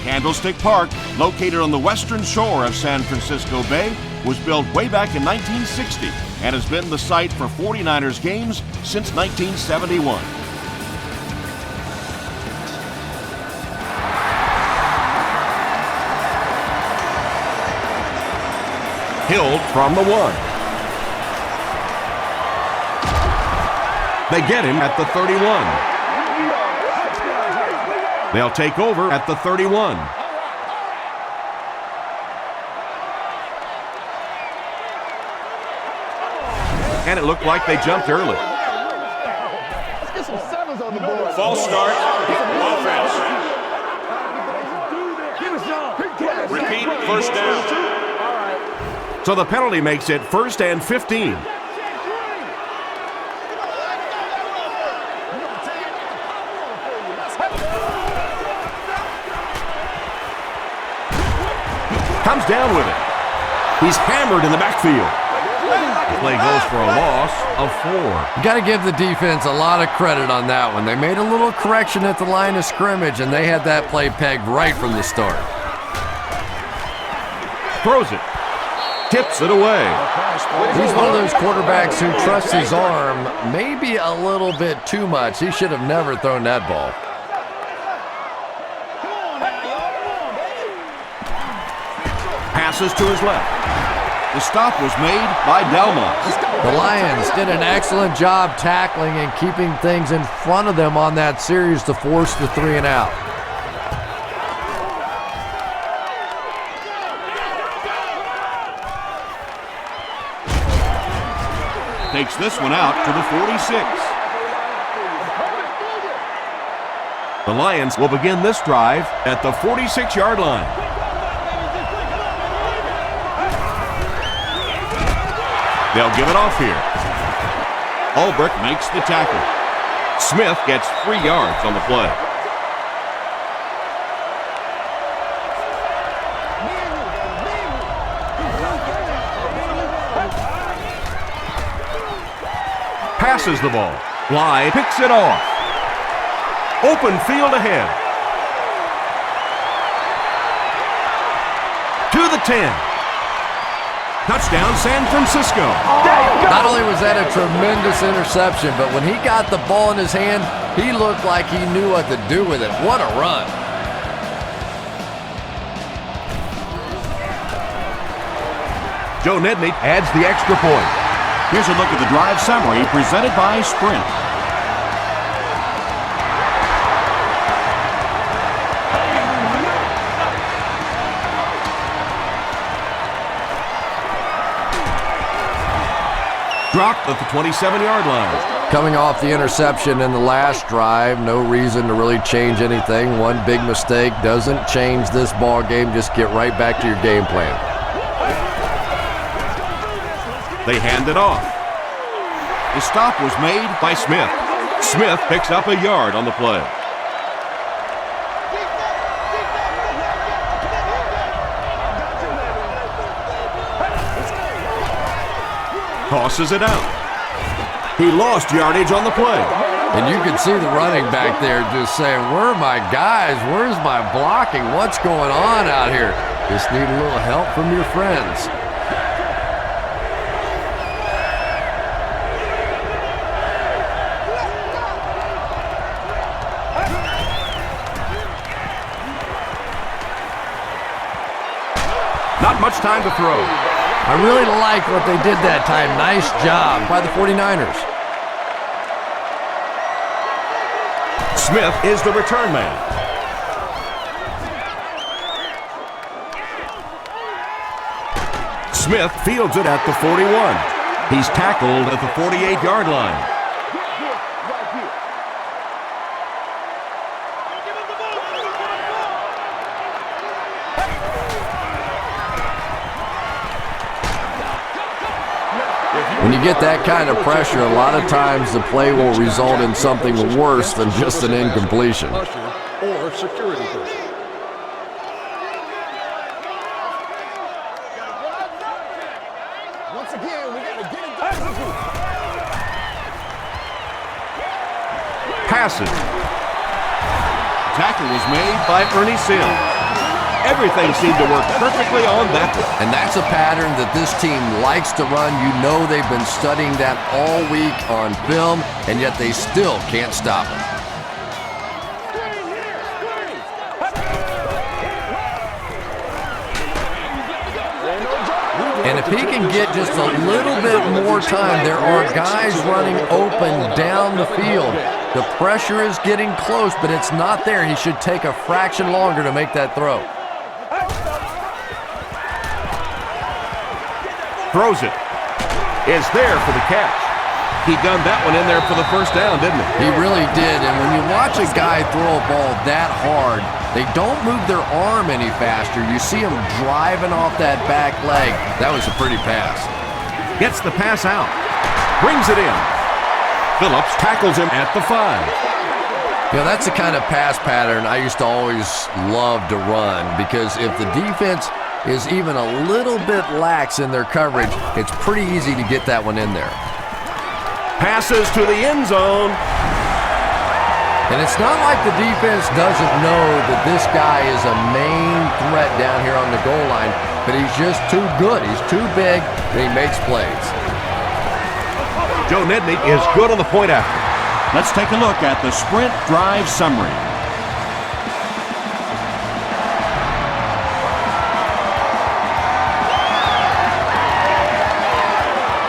Candlestick Park, located on the western shore of San Francisco Bay, was built way back in 1960 and has been the site for 49ers games since 1971. Hill from the 1. They get him at the 31. They'll take over at the 31. And it looked like they jumped early. Let's get some sevens on the board. False start, offense. Repeat, first down. So the penalty makes it 1st and 15. Comes down with it. He's hammered in the backfield. The play goes for a loss of 4. You got to give the defense a lot of credit on that one. They made a little correction at the line of scrimmage, and they had that play pegged right from the start. Throws it. Tips it away. He's one of those quarterbacks who trusts his arm maybe a little bit too much. He should have never thrown that ball. Passes to his left. The stop was made by Delmont. The Lions did an excellent job tackling and keeping things in front of them on that series to force the 3 and out. Takes this one out to the 46. The Lions will begin this drive at the 46-yard line. They'll give it off here. Ulbrich makes the tackle. Smith gets 3 yards on the play. Passes the ball. Bly picks it off. Open field ahead. To the 10. Touchdown, San Francisco. Not only was that a tremendous interception, but when he got the ball in his hand, he looked like he knew what to do with it. What a run. Joe Nedney adds the extra point. Here's a look at the drive summary presented by Sprint. Dropped at the 27-yard line. Coming off the interception in the last drive, no reason to really change anything. One big mistake doesn't change this ball game. Just get right back to your game plan. They hand it off. The stop was made by Smith. Smith picks up a yard on the play. Tosses it out. He lost yardage on the play. And you can see the running back there just saying, where are my guys? Where's my blocking? What's going on out here? Just need a little help from your friends. Not much time to throw. I really like what they did that time. Nice job by the 49ers. Smith is the return man. Smith fields it at the 41. He's tackled at the 48-yard line. When you get that kind of pressure, a lot of times the play will result in something worse than just an incompletion. Or security person. Once again, we got to get it done. Passes. Tackle was made by Ernie Sims. Everything seemed to work perfectly on that one. And that's a pattern that this team likes to run. You know they've been studying that all week on film, and yet they still can't stop it. And if he can get just a little bit more time, there are guys running open down the field. The pressure is getting close, but it's not there. He should take a fraction longer to make that throw. Throws it. It's there for the catch. He gunned that one in there for the first down, didn't he? He really did, and when you watch a guy throw a ball that hard, they don't move their arm any faster. You see him driving off that back leg. That was a pretty pass. Gets the pass out. Brings it in. Phillips tackles him at the 5. You know, that's the kind of pass pattern I used to always love to run, because if the defense is even a little bit lax in their coverage, it's pretty easy to get that one in there. Passes to the end zone. And it's not like the defense doesn't know that this guy is a main threat down here on the goal line, but he's just too good. He's too big, and he makes plays. Joe Nedney is good on the point after. Let's take a look at the sprint drive summary.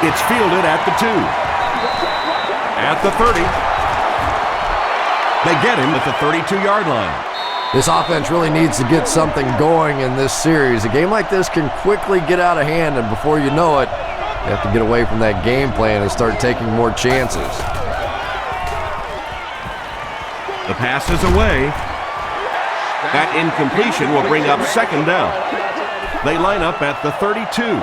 It's fielded at the 2. At the 30. They get him at the 32-yard line. This offense really needs to get something going in this series. A game like this can quickly get out of hand, and before you know it, you have to get away from that game plan and start taking more chances. The pass is away. That incompletion will bring up second down. They line up at the 32.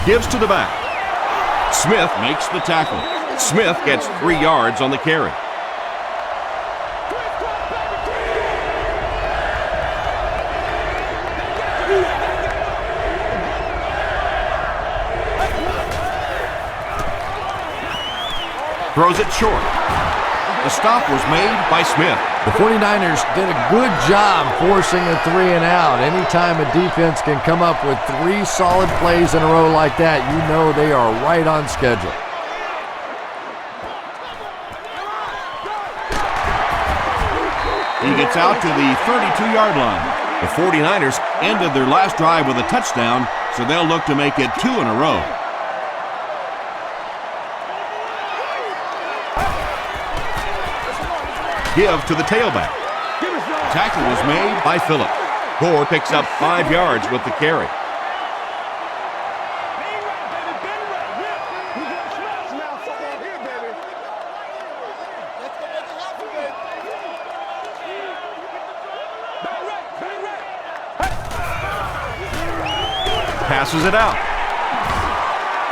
Gives to the back. Smith makes the tackle. Smith gets 3 yards on the carry. Throws it short. The stop was made by Smith. The 49ers did a good job forcing a 3 and out. Anytime a defense can come up with 3 solid plays in a row like that, you know they are right on schedule. He gets out to the 32-yard line. The 49ers ended their last drive with a touchdown, so they'll look to make it 2 in a row. Give to the tailback. Tackle was made by Phillips. Gore picks up 5 yards with the carry. Passes it out.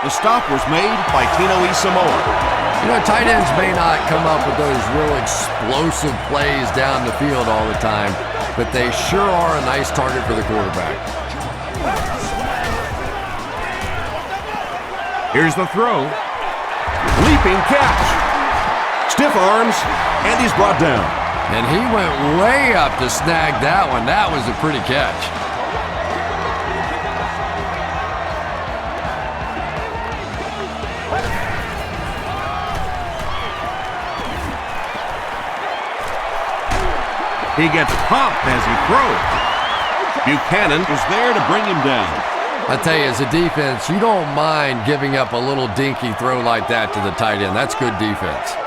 The stop was made by Tino Isamoa. You know, tight ends may not come up with those real explosive plays down the field all the time, but they sure are a nice target for the quarterback. Here's the throw. Leaping catch. Stiff arms, and he's brought down. And he went way up to snag that one. That was a pretty catch. He gets popped as he throws. Buchanan was there to bring him down. I tell you, as a defense, you don't mind giving up a little dinky throw like that to the tight end. That's good defense.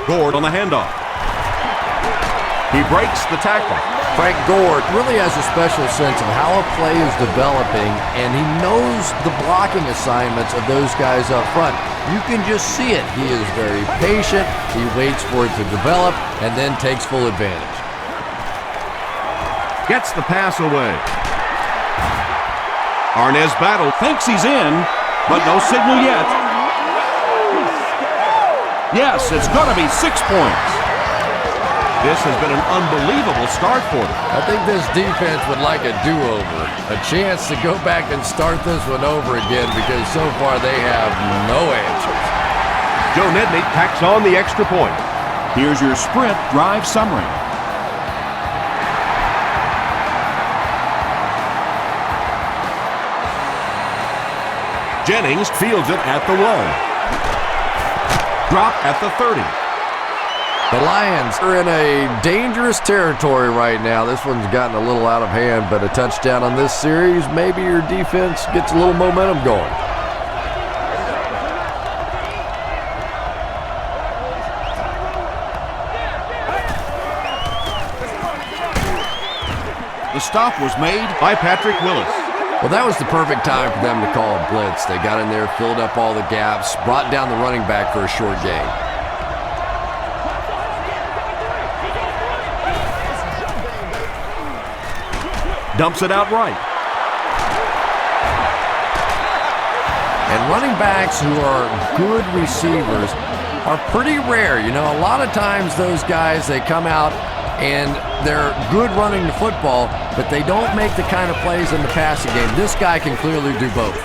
Gord on the handoff. He breaks the tackle. Frank Gore really has a special sense of how a play is developing, and he knows the blocking assignments of those guys up front. You can just see it. He is very patient. He waits for it to develop and then takes full advantage. Gets the pass away. Arnaz Battle thinks he's in, but no signal yet. Yes, it's going to be 6 points. This has been an unbelievable start for them. I think this defense would like a do-over, a chance to go back and start this one over again because so far they have no answers. Joe Nedney tacks on the extra point. Here's your sprint drive summary. Jennings fields it at the 1. Drop at the 30. The Lions are in a dangerous territory right now. This one's gotten a little out of hand, but a touchdown on this series, maybe your defense gets a little momentum going. The stop was made by Patrick Willis. Well, that was the perfect time for them to call a blitz. They got in there, filled up all the gaps, brought down the running back for a short gain. Dumps it out right. And running backs who are good receivers are pretty rare. You know, a lot of times those guys, they come out and they're good running the football, but they don't make the kind of plays in the passing game. This guy can clearly do both.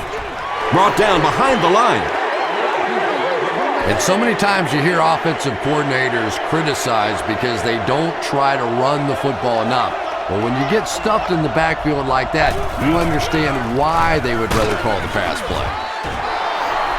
Brought down behind the line. And so many times you hear offensive coordinators criticized because they don't try to run the football enough. Well, when you get stuffed in the backfield like that, you understand why they would rather call the pass play.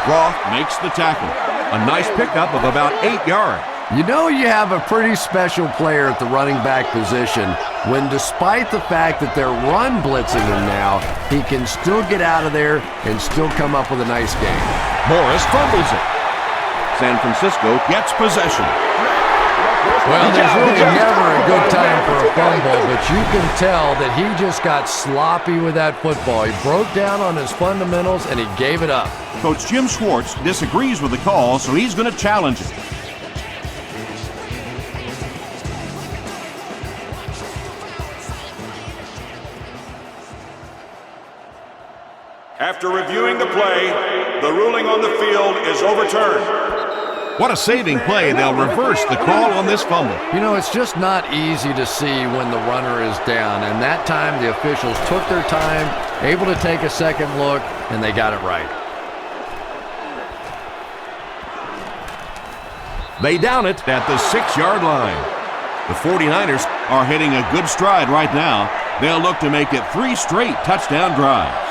Roth makes the tackle. A nice pickup of about 8 yards. You know you have a pretty special player at the running back position when, despite the fact that they're run blitzing him now, he can still get out of there and still come up with a nice game. Morris fumbles it. San Francisco gets possession. Well, there's really never a good time for a fumble, but you can tell that he just got sloppy with that football. He broke down on his fundamentals and he gave it up. Coach Jim Schwartz disagrees with the call, so he's going to challenge it. After reviewing the play, the ruling on the field is overturned. What a saving play. They'll reverse the call on this fumble. You know, it's just not easy to see when the runner is down, and that time the officials took their time, able to take a second look, and they got it right. They down it at the 6-yard line. The 49ers are hitting a good stride right now. They'll look to make it 3 straight touchdown drives.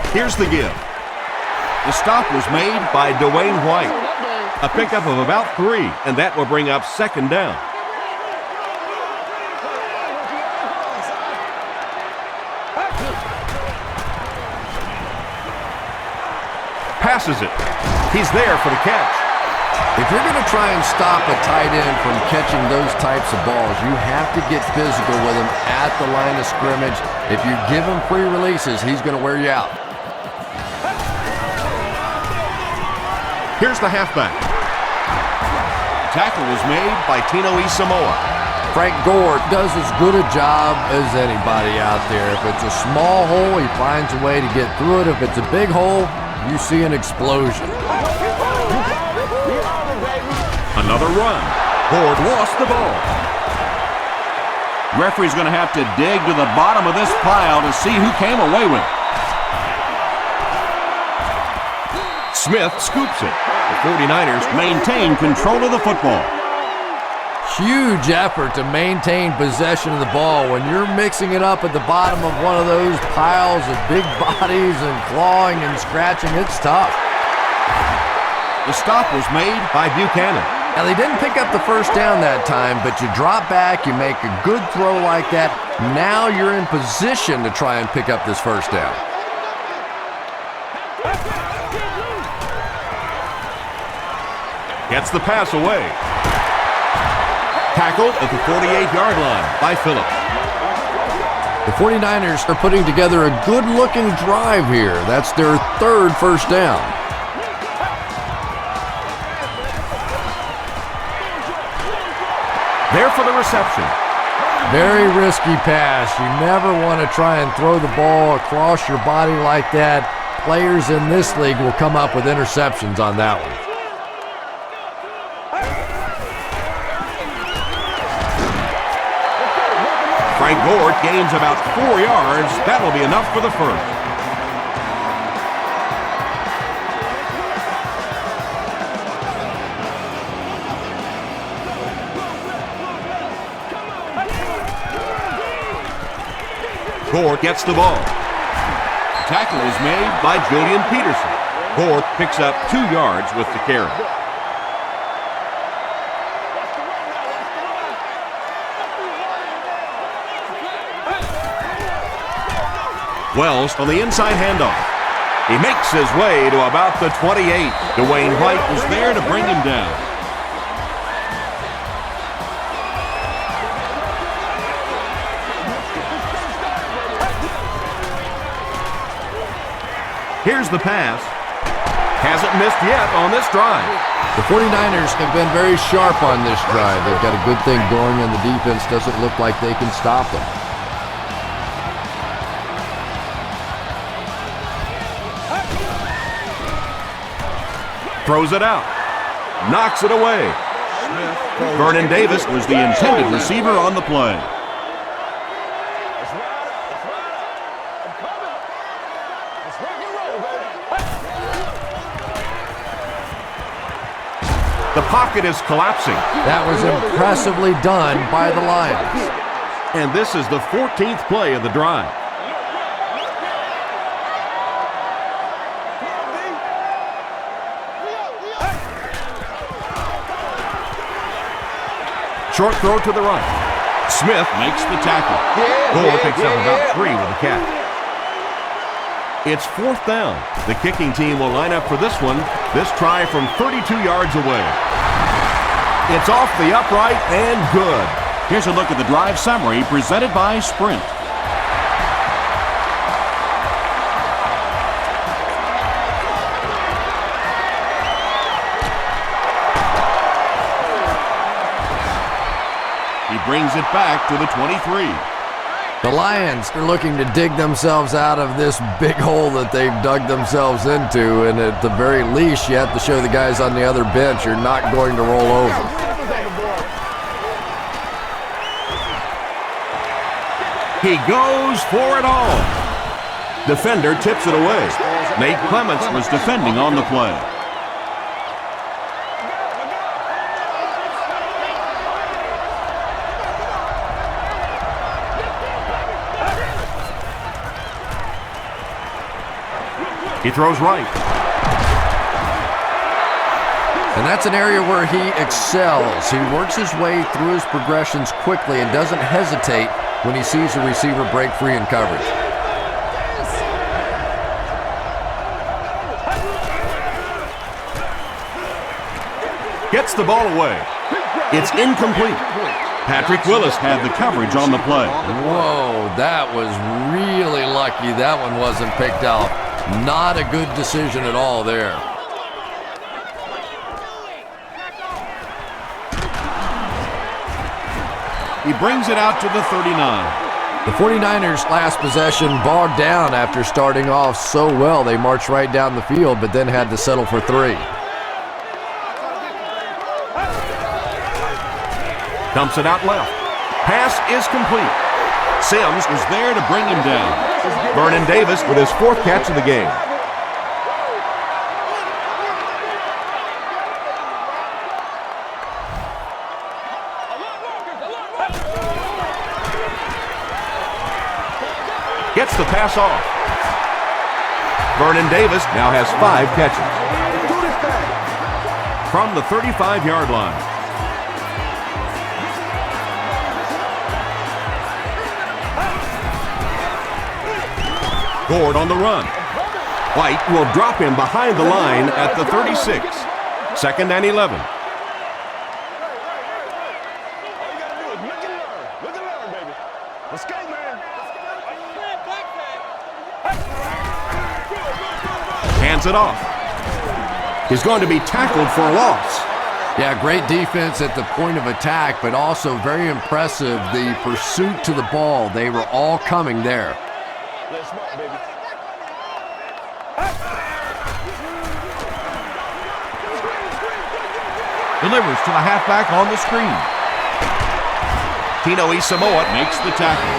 Here's the give. The stop was made by Dwayne White. A pickup of about 3, and that will bring up 2nd down. Passes it. He's there for the catch. If you're going to try and stop a tight end from catching those types of balls, you have to get physical with him at the line of scrimmage. If you give him free releases, he's going to wear you out. Here's the halfback. Tackle was made by Tino Isamoa. Frank Gore does as good a job as anybody out there. If it's a small hole, he finds a way to get through it. If it's a big hole, you see an explosion. Another run. Ford lost the ball. Referee's going to have to dig to the bottom of this pile to see who came away with it. Smith scoops it. The 49ers maintain control of the football. Huge effort to maintain possession of the ball. When you're mixing it up at the bottom of one of those piles of big bodies and clawing and scratching, it's tough. The stop was made by Buchanan. Now, they didn't pick up the first down that time, but you drop back, you make a good throw like that. Now you're in position to try and pick up this first down. Gets the pass away. Tackled at the 48-yard line by Phillips. The 49ers are putting together a good-looking drive here. That's their 3rd first down. There for the reception. Very risky pass. You never want to try and throw the ball across your body like that. Players in this league will come up with interceptions on that one. Frank Gore gains about 4 yards. That'll be enough for the first. Gore gets the ball. Tackle is made by Julian Peterson. Gore picks up 2 yards with the carry. Wells on the inside handoff. He makes his way to about the 28. Dwayne White was there to bring him down. Here's the pass. Hasn't missed yet on this drive. The 49ers have been very sharp on this drive. They've got a good thing going, and the defense doesn't look like they can stop them. Throws it out. Knocks it away. Vernon Davis was the intended receiver on the play. The pocket is collapsing. That was impressively done by the Lions. And this is the 14th play of the drive. Short throw to the right. Smith makes the tackle. Gore picks up about 3 with the catch. It's 4th down. The kicking team will line up for this one. This try from 32 yards away. It's off the upright and good. Here's a look at the drive summary presented by Sprint. He brings it back to the 23. The Lions are looking to dig themselves out of this big hole that they've dug themselves into, and at the very least, you have to show the guys on the other bench you're not going to roll over. He goes for it all. Defender tips it away. Nate Clements was defending on the play. He throws right. And that's an area where he excels. He works his way through his progressions quickly and doesn't hesitate when he sees a receiver break free in coverage. Gets the ball away. It's incomplete. Patrick Willis had the coverage on the play. Whoa, that was really lucky. That one wasn't picked out. Not a good decision at all there. He brings it out to the 39. The 49ers' last possession bogged down after starting off so well. They marched right down the field, but then had to settle for 3. Dumps it out left. Pass is complete. Sims was there to bring him down. Vernon Davis with his 4th catch of the game. Gets the pass off. Vernon Davis now has 5 catches. From the 35-yard line. Gord on the run. White will drop him behind the line at the 36. 2nd and 11. Hands it off. He's going to be tackled for a loss. Yeah, great defense at the point of attack, but also very impressive the pursuit to the ball. They were all coming there. Delivers to the halfback on the screen. Tino Isamoa makes the tackle.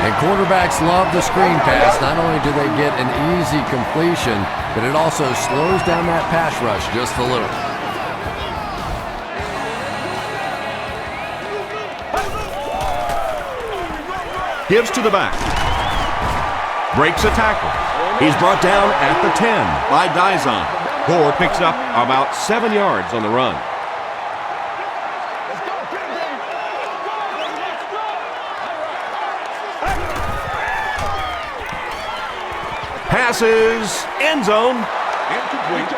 And quarterbacks love the screen pass. Not only do they get an easy completion, but it also slows down that pass rush just a little. Gives to the back. Breaks a tackle. He's brought down at the 10 by Dizon. Gore picks up about 7 yards on the run. Passes, end zone.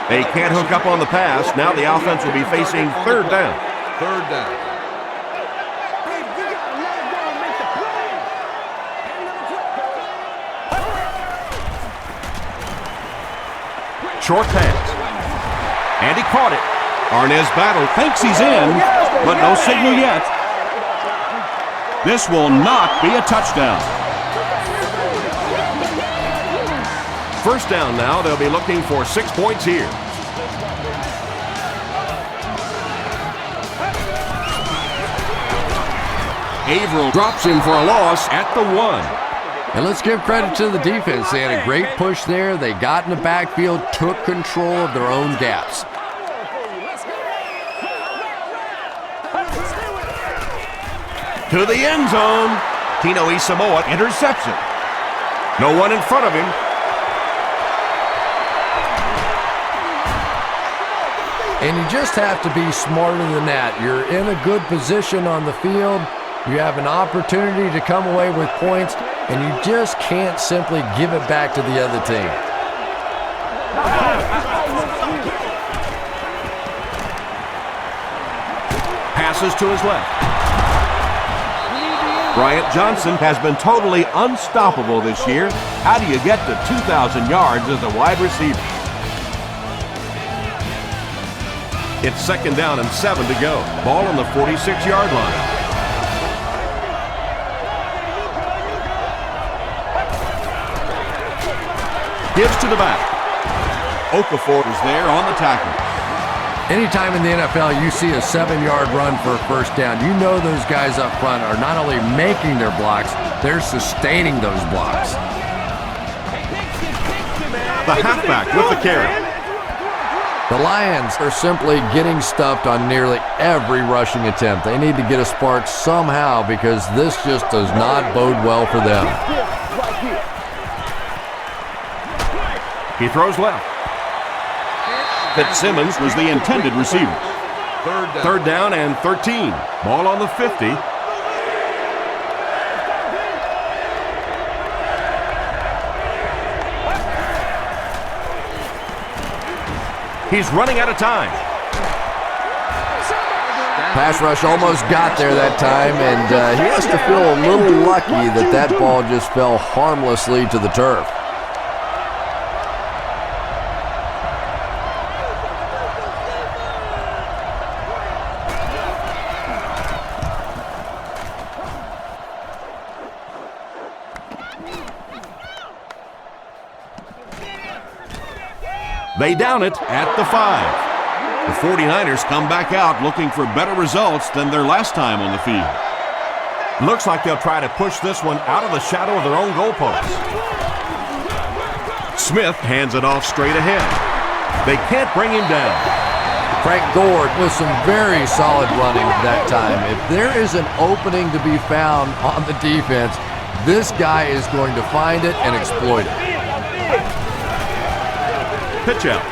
They can't hook up on the pass. Now the offense will be facing third down. Third down. Short pass. And he caught it. Arnaz Battle thinks he's in, but no signal yet. This will not be a touchdown. First down now. They'll be looking for 6 points here. Averill drops him for a loss at the 1. And let's give credit to the defense. They had a great push there. They got in the backfield, took control of their own gaps. To the end zone. Tino Isamoa intercepts it. No one in front of him. And you just have to be smarter than that. You're in a good position on the field. You have an opportunity to come away with points, and you just can't simply give it back to the other team. Passes to his left. Bryant Johnson has been totally unstoppable this year. How do you get to 2,000 yards as a wide receiver? It's second down and 7 to go. Ball on the 46-yard line. Gives to the back. Okafor is there on the tackle. Anytime in the NFL you see a 7-yard run for a first down, you know those guys up front are not only making their blocks, they're sustaining those blocks. The halfback with the carry. The Lions are simply getting stuffed on nearly every rushing attempt. They need to get a spark somehow because this just does not bode well for them. He throws left. Fitzsimmons was the intended receiver. Third down and 13. Ball on the 50. He's running out of time. Pass rush almost got there that time, and he has to feel a little lucky that that ball just fell harmlessly to the turf. They down it at the 5. The 49ers come back out looking for better results than their last time on the field. Looks like they'll try to push this one out of the shadow of their own goalposts. Smith hands it off straight ahead. They can't bring him down. Frank Gore with some very solid running that time. If there is an opening to be found on the defense, this guy is going to find it and exploit it. Pitch out.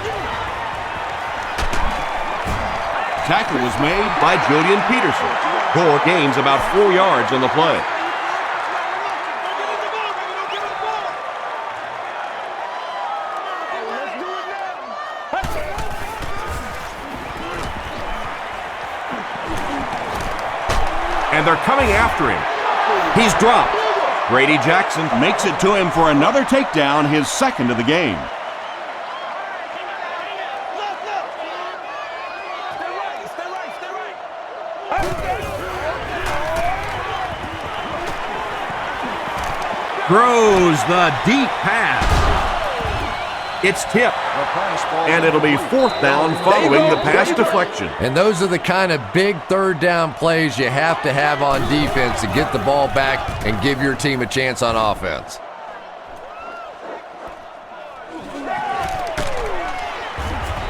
Tackle was made by Julian Peterson. Gore gains about 4 yards on the play. And they're coming after him. He's dropped. Grady Jackson makes it to him for another takedown, his second of the game. Throws the deep pass. It's tipped, and it'll be 4th down following the pass deflection. And those are the kind of big 3rd down plays you have to have on defense to get the ball back and give your team a chance on offense.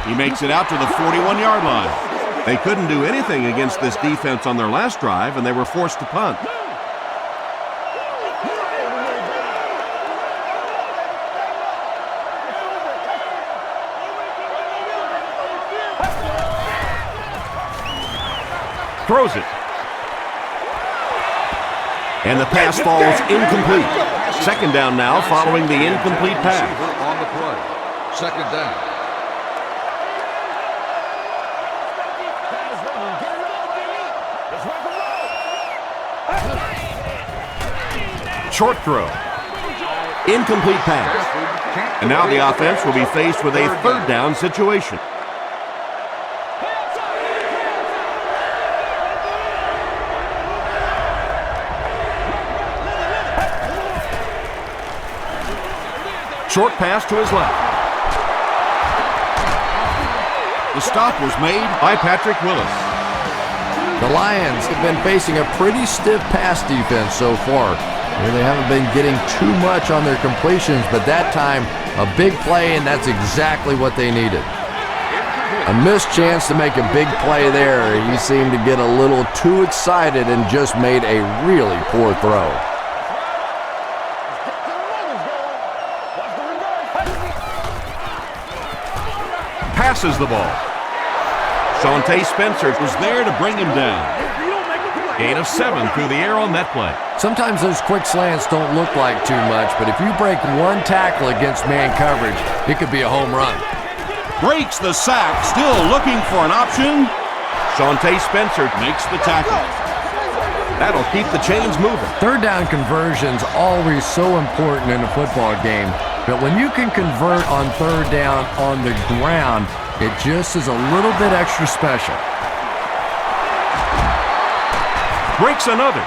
He makes it out to the 41-yard line. They couldn't do anything against this defense on their last drive, and they were forced to punt. Throws it. And the pass falls incomplete. 2nd down now following the incomplete pass. On the play. 2nd down. Short throw. Incomplete pass. And now the offense will be faced with a 3rd down situation. Short pass to his left. The stop was made by Patrick Willis. The Lions have been facing a pretty stiff pass defense so far. They haven't been getting too much on their completions, but that time, a big play, and that's exactly what they needed. A missed chance to make a big play there. He seemed to get a little too excited and just made a really poor throw. Passes the ball. Shante Spencer was there to bring him down. Gain of 7 through the air on that play. Sometimes those quick slants don't look like too much, but if you break one tackle against man coverage, it could be a home run. Breaks the sack, still looking for an option. Shante Spencer makes the tackle. That'll keep the chains moving. 3rd down conversion's always so important in a football game, but when you can convert on 3rd down on the ground, it just is a little bit extra special. Breaks another.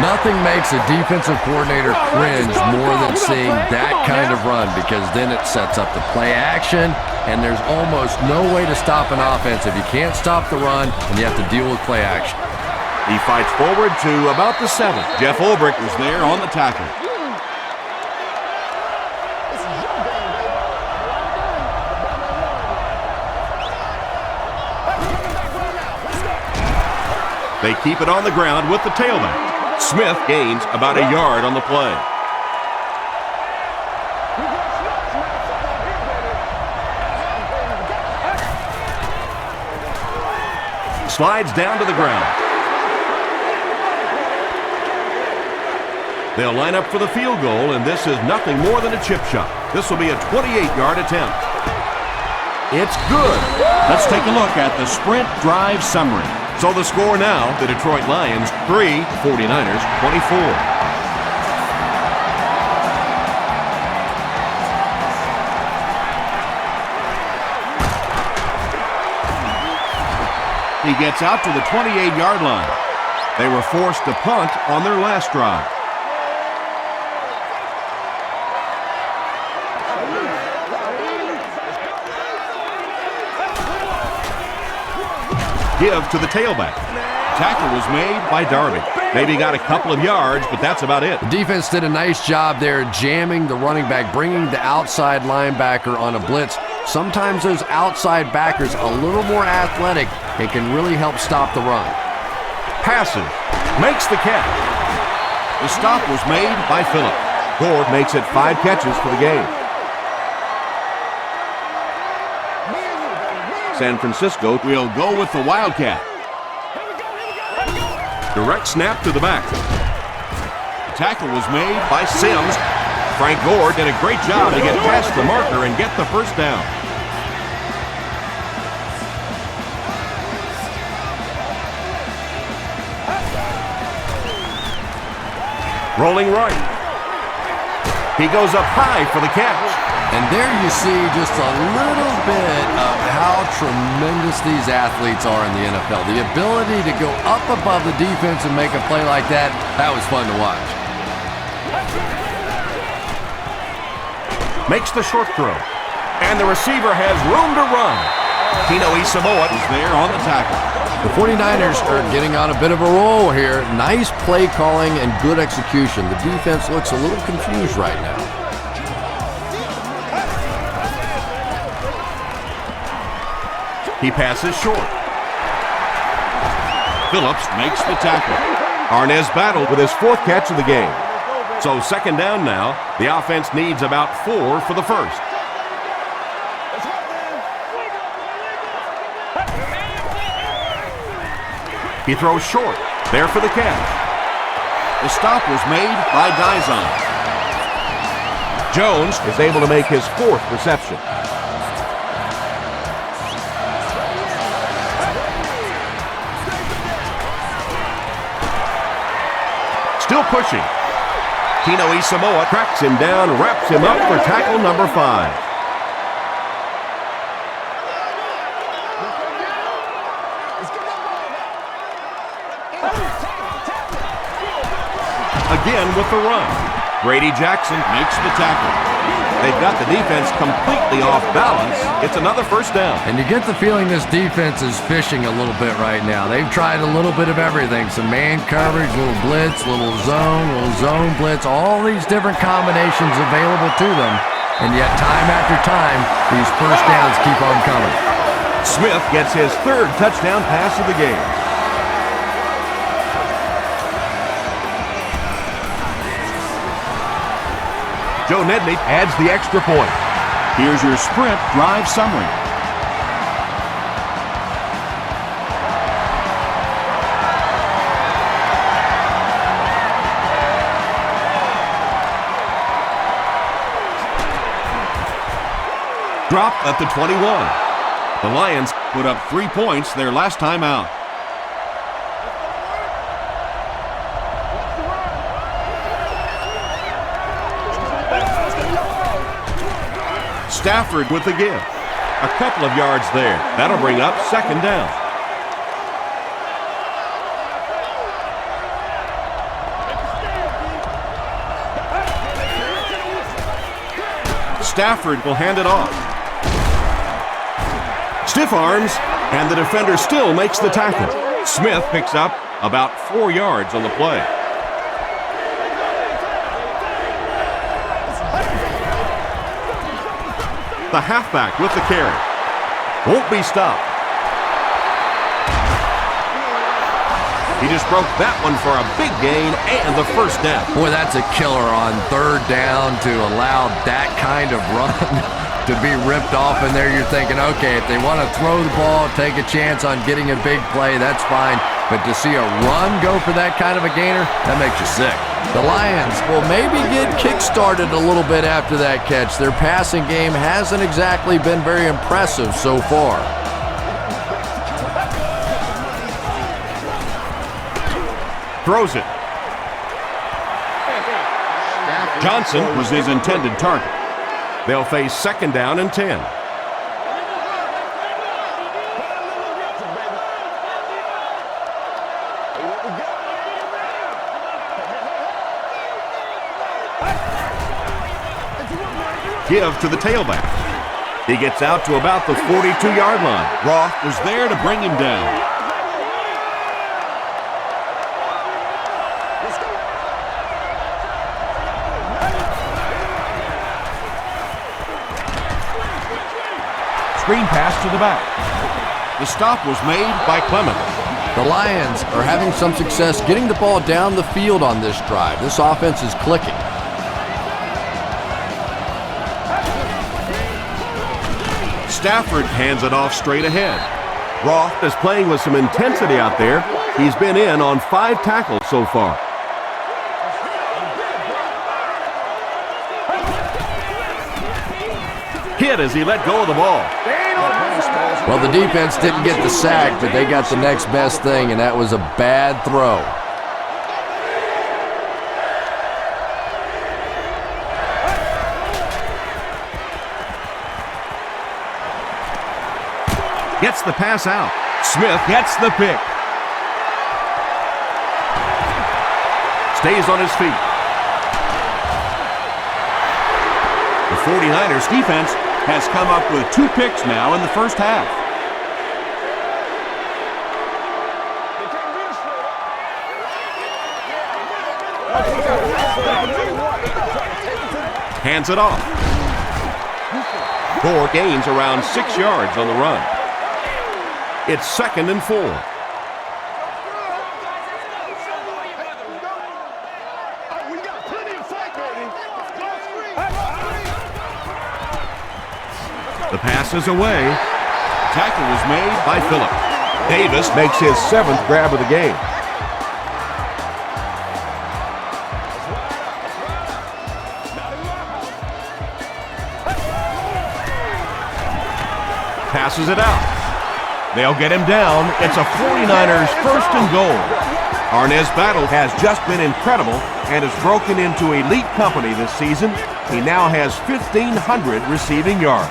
Nothing makes a defensive coordinator cringe more than seeing that kind of run, because then it sets up the play action, and there's almost no way to stop an offense if you can't stop the run and you have to deal with play action. He fights forward to about the 7. Jeff Ulbrich was there on the tackle. They keep it on the ground with the tailback. Smith gains about a yard on the play. Slides down to the ground. They'll line up for the field goal, and this is nothing more than a chip shot. This will be a 28-yard attempt. It's good. Let's take a look at the sprint drive summary. So the score now, the Detroit Lions 3, 49ers 24. He gets out to the 28-yard line. They were forced to punt on their last drive. Give to the tailback. Tackle was made by Darby. Maybe got a couple of yards, but that's about it. The defense did a nice job there jamming the running back, bringing the outside linebacker on a blitz. Sometimes those outside backers a little more athletic and can really help stop the run. Passes. Makes the catch. The stop was made by Phillip. Gore makes it 5 catches for the game. San Francisco will go with the Wildcat. Direct snap to the back. The tackle was made by Sims. Frank Gore did a great job to get past the marker and get the first down. Rolling right. He goes up high for the catch. And there you see just a little bit of how tremendous these athletes are in the NFL. The ability to go up above the defense and make a play like that, that was fun to watch. Makes the short throw. And the receiver has room to run. Tino Isamoa is there on the tackle. The 49ers are getting on a bit of a roll here. Nice play calling and good execution. The defense looks a little confused right now. He passes short. Phillips makes the tackle. Arnaz battled with his 4th catch of the game. So 2nd down now. The offense needs about 4 for the first. He throws short. There for the catch. The stop was made by Dizon. Jones is able to make his 4th reception. Still pushing. Tino Isamoa tracks him down, wraps him up for tackle number 5. Again with the run. Grady Jackson makes the tackle. They've got the defense completely off balance. It's another first down. And you get the feeling this defense is fishing a little bit right now. They've tried a little bit of everything. Some man coverage, little blitz, little zone blitz, all these different combinations available to them. And yet time after time, these first downs keep on coming. Smith gets his 3rd touchdown pass of the game. Joe Nedney adds the extra point. Here's your sprint drive summary. Dropped at the 21. The Lions put up 3 points their last time out. Stafford with the give. A couple of yards there. That'll bring up 2nd down. Stafford will hand it off. Stiff arms, and the defender still makes the tackle. Smith picks up about 4 yards on the play. The halfback with the carry. Won't be stopped. He just broke that one for a big gain and the first down. Boy, that's a killer on 3rd down to allow that kind of run to be ripped off in there. You're thinking, okay, if they want to throw the ball, take a chance on getting a big play, that's fine. But to see a run go for that kind of a gainer, that makes you sick. The Lions will maybe get kick-started a little bit after that catch. Their passing game hasn't exactly been very impressive so far. Throws it. Johnson was his intended target. They'll face 2nd down and 10. Give to the tailback. He gets out to about the 42-yard line. Roth was there to bring him down. Screen pass to the back. The stop was made by Clement. The Lions are having some success getting the ball down the field on this drive. This offense is clicking. Stafford hands it off straight ahead. Roth is playing with some intensity out there. He's been in on 5 tackles so far. Hit as he let go of the ball. Well, the defense didn't get the sack, but they got the next best thing, and that was a bad throw. Gets the pass out. Smith gets the pick. Stays on his feet. 49ers defense has come up with 2 picks now in the first half. Hands it off. Gore gains around 6 yards on the run. It's 2nd and 4. The pass is away. Tackle was made by Phillip. Davis makes his 7th grab of the game. Passes it out. They'll get him down. It's a 49ers 1st and goal. Arnez Battle has just been incredible and has broken into elite company this season. He now has 1,500 receiving yards.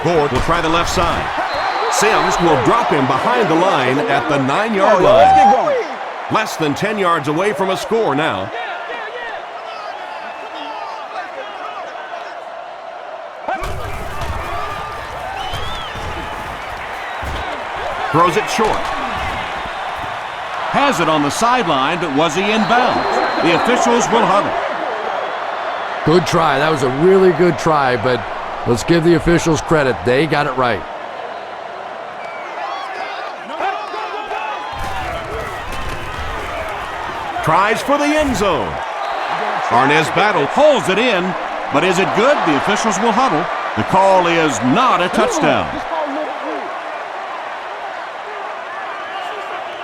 Gore will try the left side. Sims will drop him behind the line at the 9-yard line. Less than 10 yards away from a score now. Throws it short. Has it on the sideline, but was he in bounds? The officials will huddle. Good try. That was a really good try, but let's give the officials credit. They got it right. Tries for the end zone. Arnez Battle pulls it in, but is it good? The officials will huddle. The call is not a touchdown.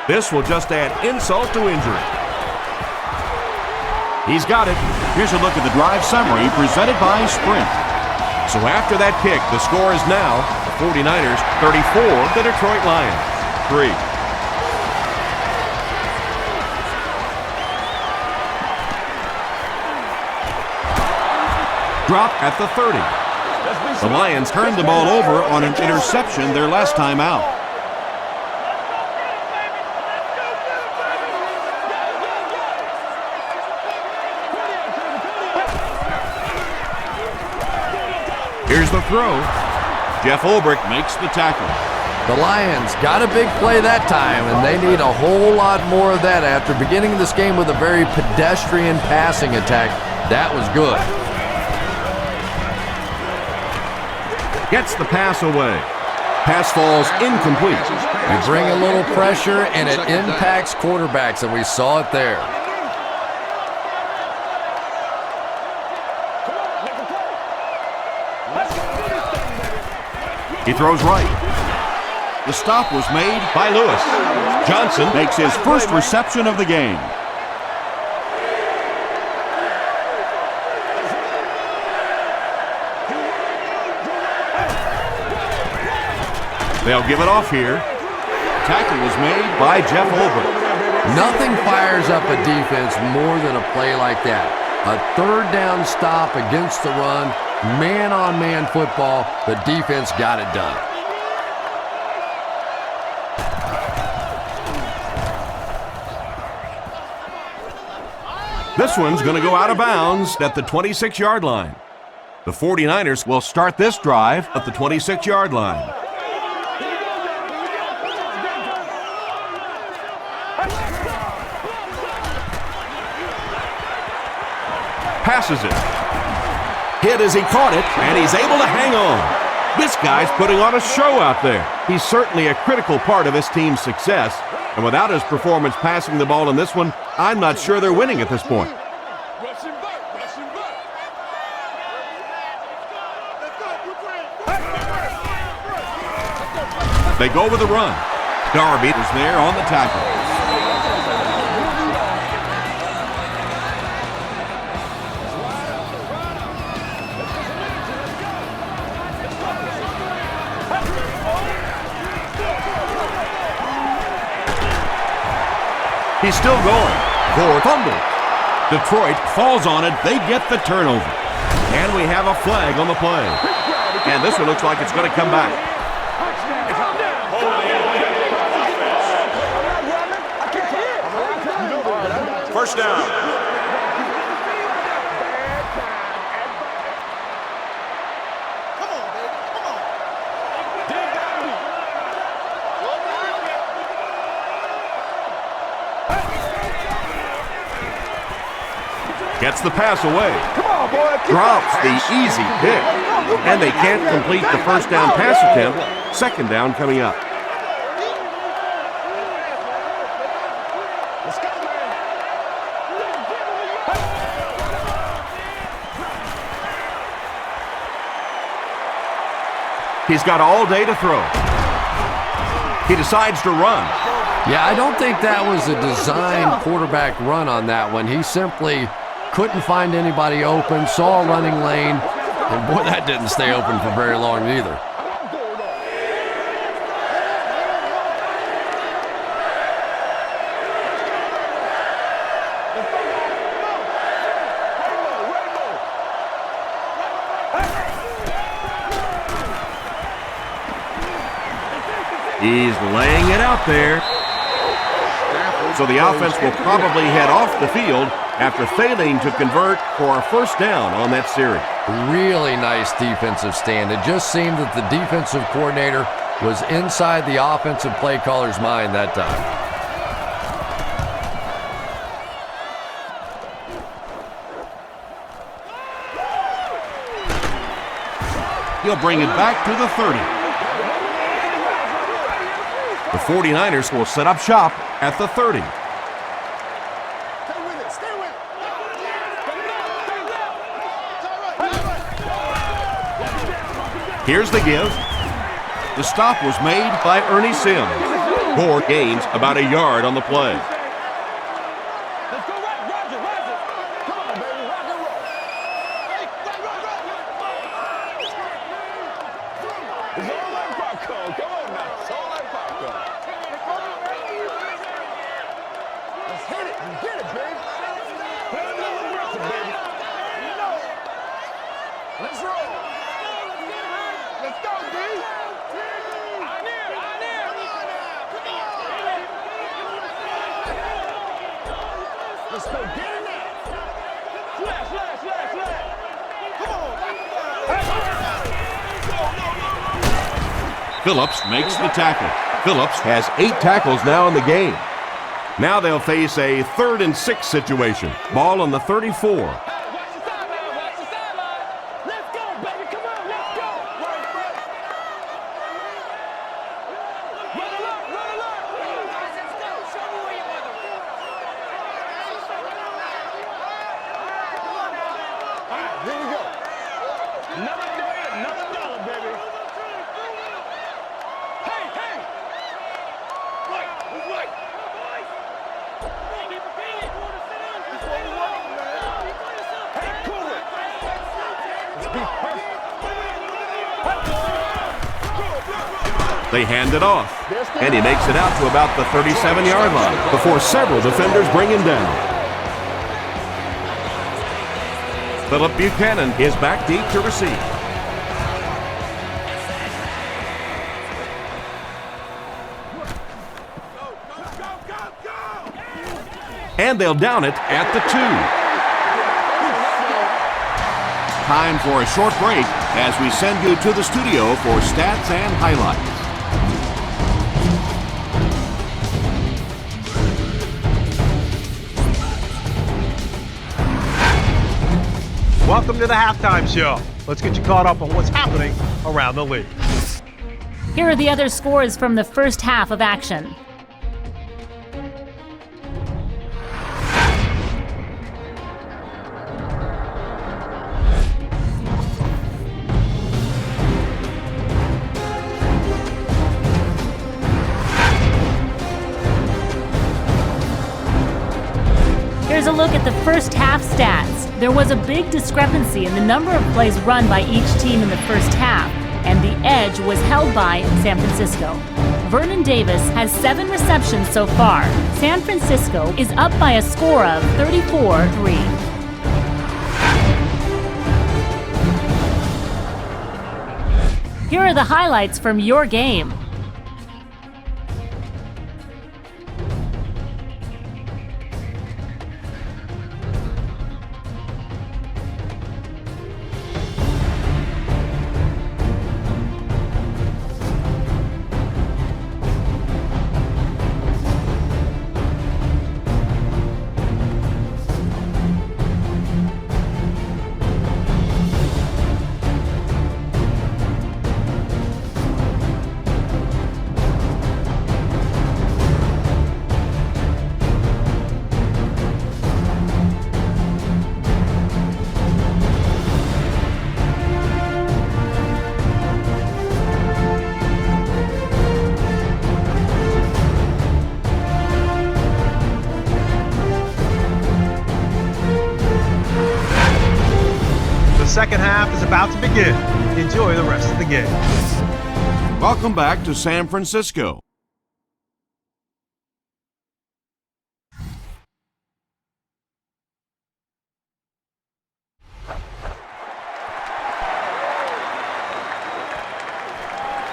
This will just add insult to injury. He's got it. Here's a look at the drive summary presented by Sprint. So after that kick, the score is now the 49ers 34, the Detroit Lions 3. Drop at the 30. The Lions turned the ball over on an interception their last time out. Here's the throw. Jeff Ulbrich makes the tackle. The Lions got a big play that time, and they need a whole lot more of that after beginning this game with a very pedestrian passing attack. That was good. Gets the pass away. Pass falls incomplete. You bring a little pressure, and it impacts quarterbacks, and we saw it there. He throws right. The stop was made by Lewis. Johnson makes his first reception of the game. They'll give it off here. Tackle was made by Jeff Ulbrich. Nothing fires up a defense more than a play like that. A 3rd down stop against the run. Man-on-man football, the defense got it done. This one's going to go out of bounds at the 26-yard line. The 49ers will start this drive at the 26-yard line. Passes it. Hit as he caught it, and he's able to hang on. This guy's putting on a show out there. He's certainly a critical part of this team's success, and without his performance passing the ball in this one, I'm not sure they're winning at this point. They go with the run. R.B.I is there on the tackle. He's still going. Gore fumbles. Detroit falls on it. They get the turnover. And we have a flag on the play. And this one looks like it's going to come back. first down. Gets the pass away. Come on, boy. Drops the easy pick. And they can't complete the first down pass attempt. Second down coming up. Let's go, man. He's got all day to throw. He decides to run. Yeah, I don't think that was a designed quarterback run on that one. He simply couldn't find anybody open, saw a running lane, and boy, that didn't stay open for very long either. He's laying it out there. So the offense will probably head off the field after failing to convert for a first down on that series. Really nice defensive stand. It just seemed that the defensive coordinator was inside the offensive play caller's mind that time. He'll bring it back to the 30. The 49ers will set up shop at the 30. Here's the give. The stop was made by Ernie Sims. Gore gains about a yard on the play. Phillips makes the tackle. Phillips has 8 tackles now in the game. Now they'll face a 3rd and 6 situation. Ball on the 34. They hand it off, and he makes it out to about the 37-yard line before several defenders bring him down. Philip Buchanan is back deep to receive. And they'll down it at the 2. Time for a short break as we send you to the studio for stats and highlights. Welcome to the halftime show. Let's get you caught up on what's happening around the league. Here are the other scores from the first half of action. Here's a look at the first half stats. There was a big discrepancy in the number of plays run by each team in the first half, and the edge was held by San Francisco. Vernon Davis has 7 receptions so far. San Francisco is up by a score of 34-3. Here are the highlights from your game. second half is about to begin. Enjoy the rest of the game. Welcome back to San Francisco.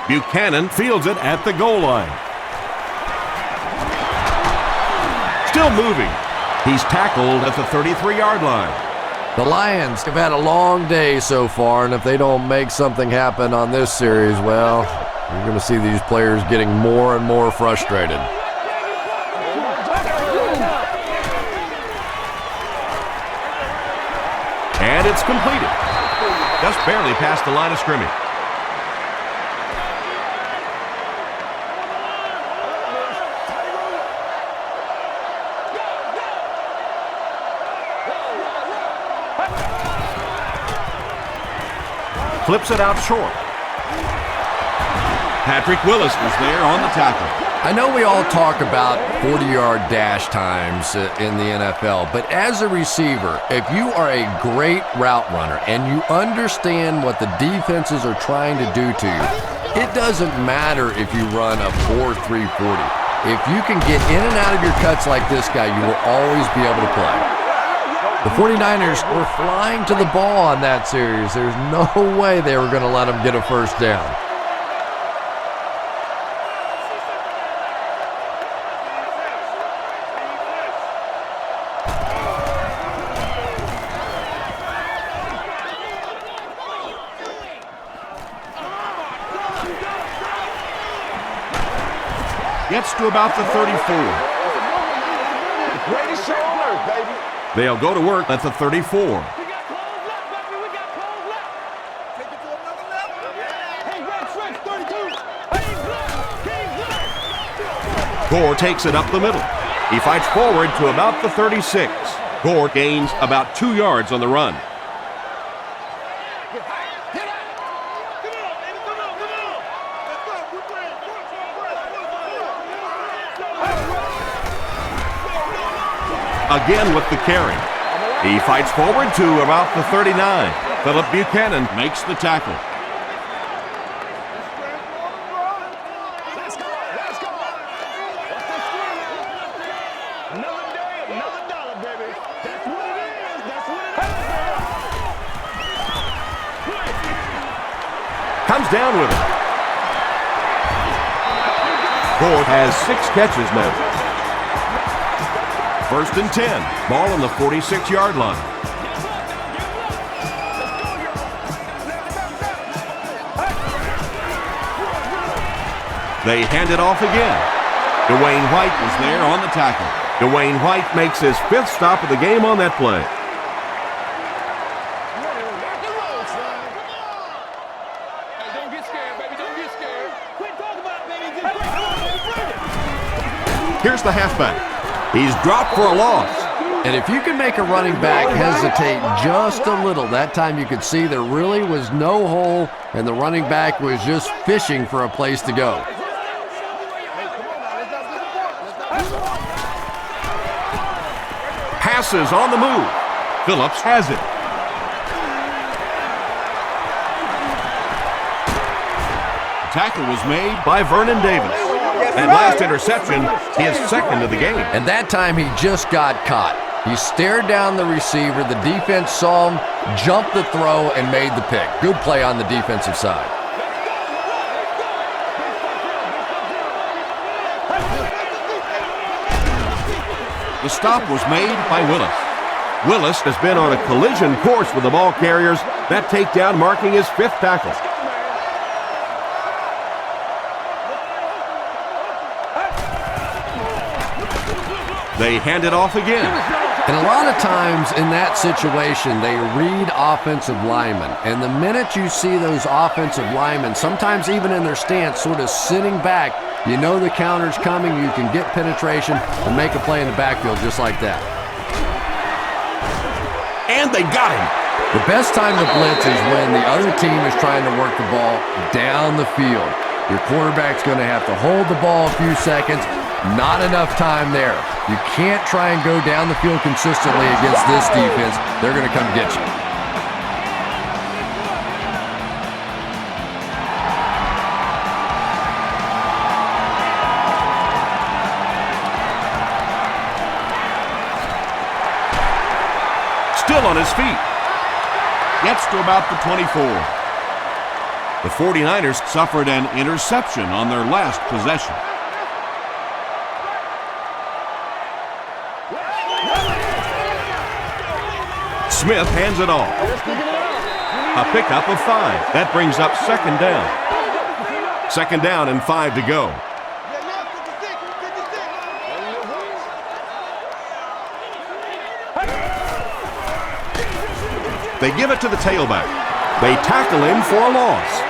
Buchanan fields it at the goal line. Still moving. He's tackled at the 33-yard line. The Lions have had a long day so far, and if they don't make something happen on this series, well, you're going to see these players getting more and more frustrated. And it's completed. Just barely past the line of scrimmage. Flips it out short. Patrick Willis was there on the tackle. I know we all talk about 40-yard dash times in the NFL, but as a receiver, if you are a great route runner and you understand what the defenses are trying to do to you, it doesn't matter if you run a 4.340. If you can get in and out of your cuts like this guy, you will always be able to play. The 49ers were flying to the ball on that series. There's no way they were going to let them get a first down. Gets to about the 34. Greatest shot on earth, baby. They'll go to work at the 34. We got close left, baby. We got close left. Take it to another level. Hey, red stretch, 32. Gore takes it up the middle. He fights forward to about the 36. Gore gains about 2 yards on the run. Again with the carry. He fights forward to about the 39. Philip Buchanan makes the tackle. Let's go. Let's go. What's the score? Another day, another dollar, baby. That's what it is. That's what it is. Comes down with it. Gore has 6 catches now. First and 10. Ball on the 46-yard line. They hand it off again. Dwayne White was there on the tackle. Dwayne White makes his 5th stop of the game on that play. Don't get scared, baby. Don't get scared. Quit talking about it, baby. Here's the halfback. He's dropped for a loss. And if you can make a running back hesitate just a little, that time you could see there really was no hole and the running back was just fishing for a place to go. Passes on the move. Phillips has it. Tackle was made by Vernon Davis. That last interception, his 2nd of the game. And that time he just got caught. He stared down the receiver, the defense saw him, jumped the throw, and made the pick. Good play on the defensive side. The stop was made by Willis. Willis has been on a collision course with the ball carriers. That takedown marking his 5th tackle. They hand it off again. And a lot of times in that situation, they read offensive linemen. And the minute you see those offensive linemen, sometimes even in their stance, sort of sitting back, you know the counter's coming, you can get penetration and make a play in the backfield just like that. And they got him. The best time to blitz is when the other team is trying to work the ball down the field. Your quarterback's going to have to hold the ball a few seconds. Not enough time there. You can't try and go down the field consistently against this defense. They're going to come get you. still on his feet. Gets to about the 24. The 49ers suffered an interception on their last possession. Smith hands it off. A pickup of 5. That brings up second down. Second down and 5 to go. They give it to the tailback. They tackle him for a loss.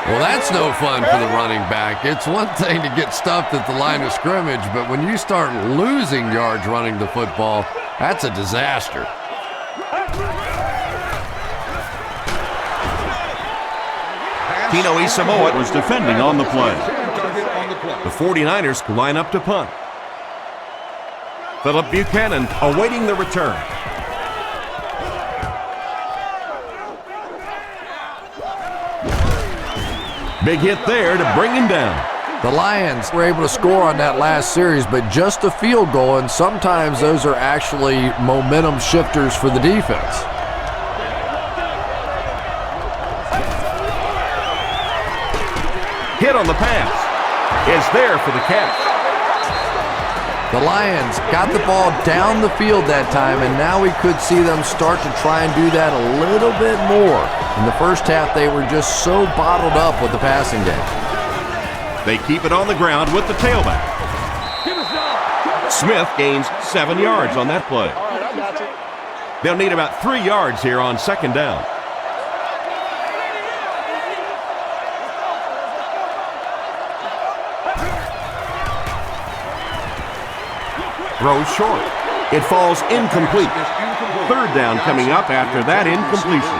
Well, that's no fun for the running back. It's one thing to get stuffed at the line of scrimmage, but when you start losing yards running the football, that's a disaster. Tino Isamoa was defending on the play. The 49ers line up to punt. Philip Buchanan awaiting the return. Big hit there to bring him down. The Lions were able to score on that last series, but just a field goal, and sometimes those are actually momentum shifters for the defense. Hit on the pass. Is there for the catch. The Lions got the ball down the field that time, and now we could see them start to try and do that a little bit more. In the first half, they were just so bottled up with the passing game. They keep it on the ground with the tailback. Smith gains 7 yards on that play. They'll need about 3 yards here on second down. Throws short. It falls incomplete. Third down coming up after that incompletion.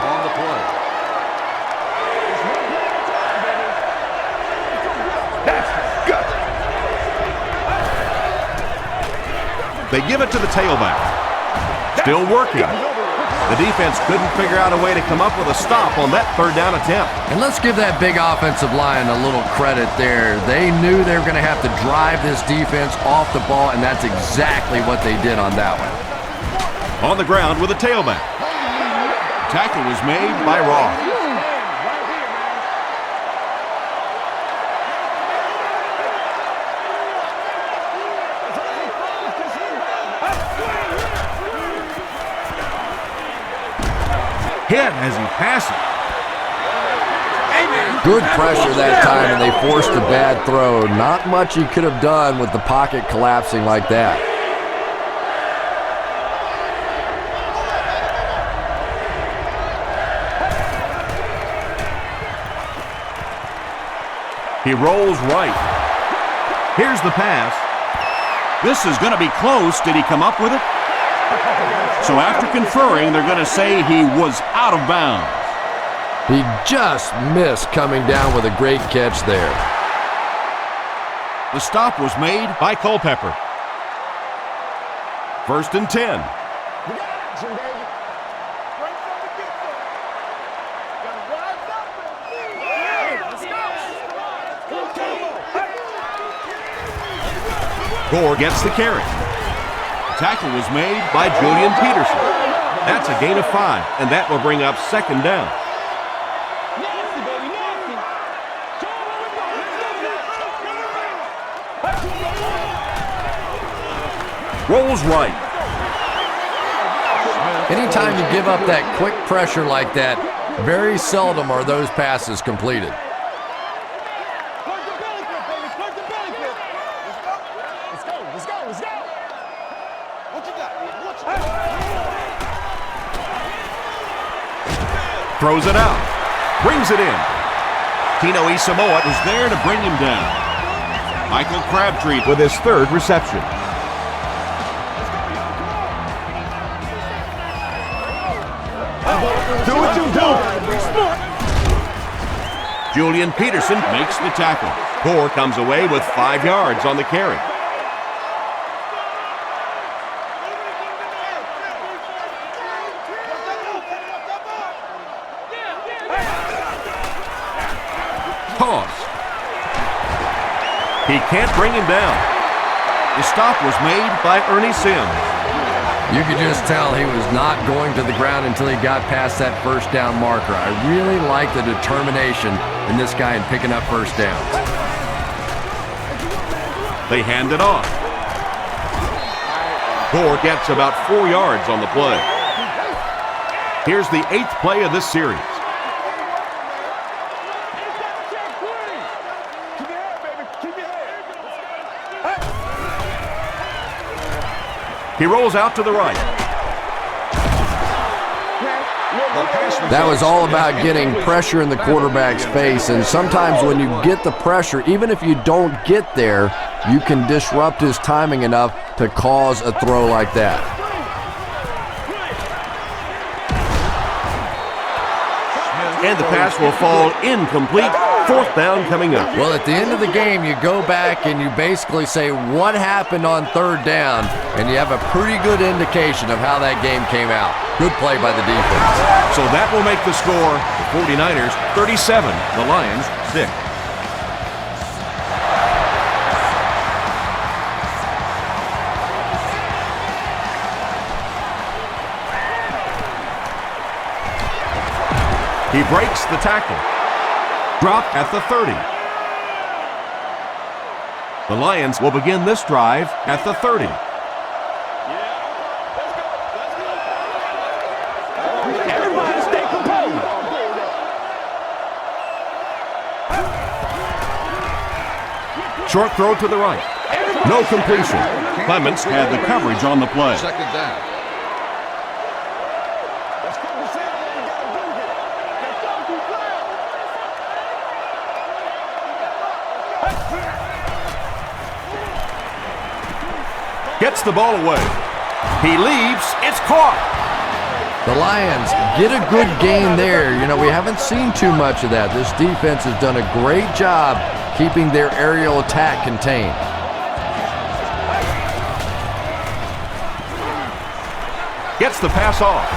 They give it to the tailback. Still working. The defense couldn't figure out a way to come up with a stop on that third down attempt. And let's give that big offensive line a little credit there. They knew they were going to have to drive this defense off the ball, and that's exactly what they did on that one. On the ground with a tailback. Tackle was made by Ross. Hit as he passes. Good pressure that time, and they forced a bad throw. Not much he could have done with the pocket collapsing like that. He rolls right. Here's the pass. This is going to be close. Did he come up with it? So after conferring, they're going to say he was out of bounds. He just missed coming down with a great catch there. The stop was made by Culpepper. 1st and 10. Gore gets the carry. Tackle was made by Julian Peterson. That's a gain of 5, and that will bring up second down. Rolls right. Anytime you give up that quick pressure like that, very seldom are those passes completed. Throws it out. Brings it in. Tino Isamoa was there to bring him down. Michael Crabtree with his 3rd reception. Do what you do. Julian Peterson makes the tackle. Gore comes away with 5 yards on the carry. Toss. He can't bring him down. The stop was made by Ernie Sims. You could just tell he was not going to the ground until he got past that first down marker. I really like the determination in this guy in picking up first downs. They hand it off. Gore gets about 4 yards on the play. Here's the 8th play of this series. He rolls out to the right. That was all about getting pressure in the quarterback's face, and sometimes when you get the pressure, even if you don't get there, you can disrupt his timing enough to cause a throw like that. And the pass will fall incomplete. 4th down coming up. Well, at the end of the game, you go back and you basically say what happened on 3rd down, and you have a pretty good indication of how that game came out. Good play by the defense. So that will make the score the 49ers 37, the Lions 6. He breaks the tackle. Dropped at the 30. The Lions will begin this drive at the 30. Everybody stay composed. Short throw to the right. No completion. Clements had the coverage on the play. Second down. Gets the ball away. He leaps. It's caught. The Lions get a good gain there. You know, we haven't seen too much of that. This defense has done a great job keeping their aerial attack contained. Gets the pass off.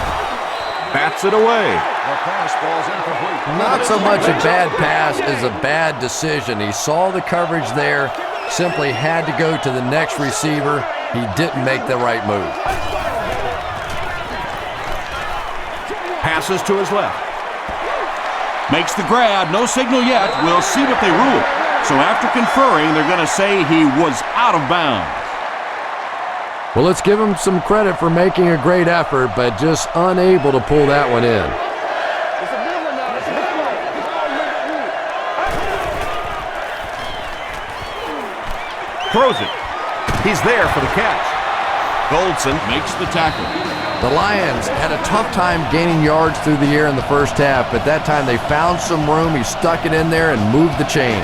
Bats it away. The pass falls incomplete. Not so much a bad pass as a bad decision. He saw the coverage there, simply had to go to the next receiver. He didn't make the right move. Passes to his left. Makes the grab. No signal yet. We'll see what they rule. So after conferring, they're going to say he was out of bounds. Well, let's give him some credit for making a great effort, but just unable to pull that one in. Throws it. He's there for the catch. Goldson makes the tackle. The Lions had a tough time gaining yards through the air in the first half, but that time they found some room. He stuck it in there and moved the chains.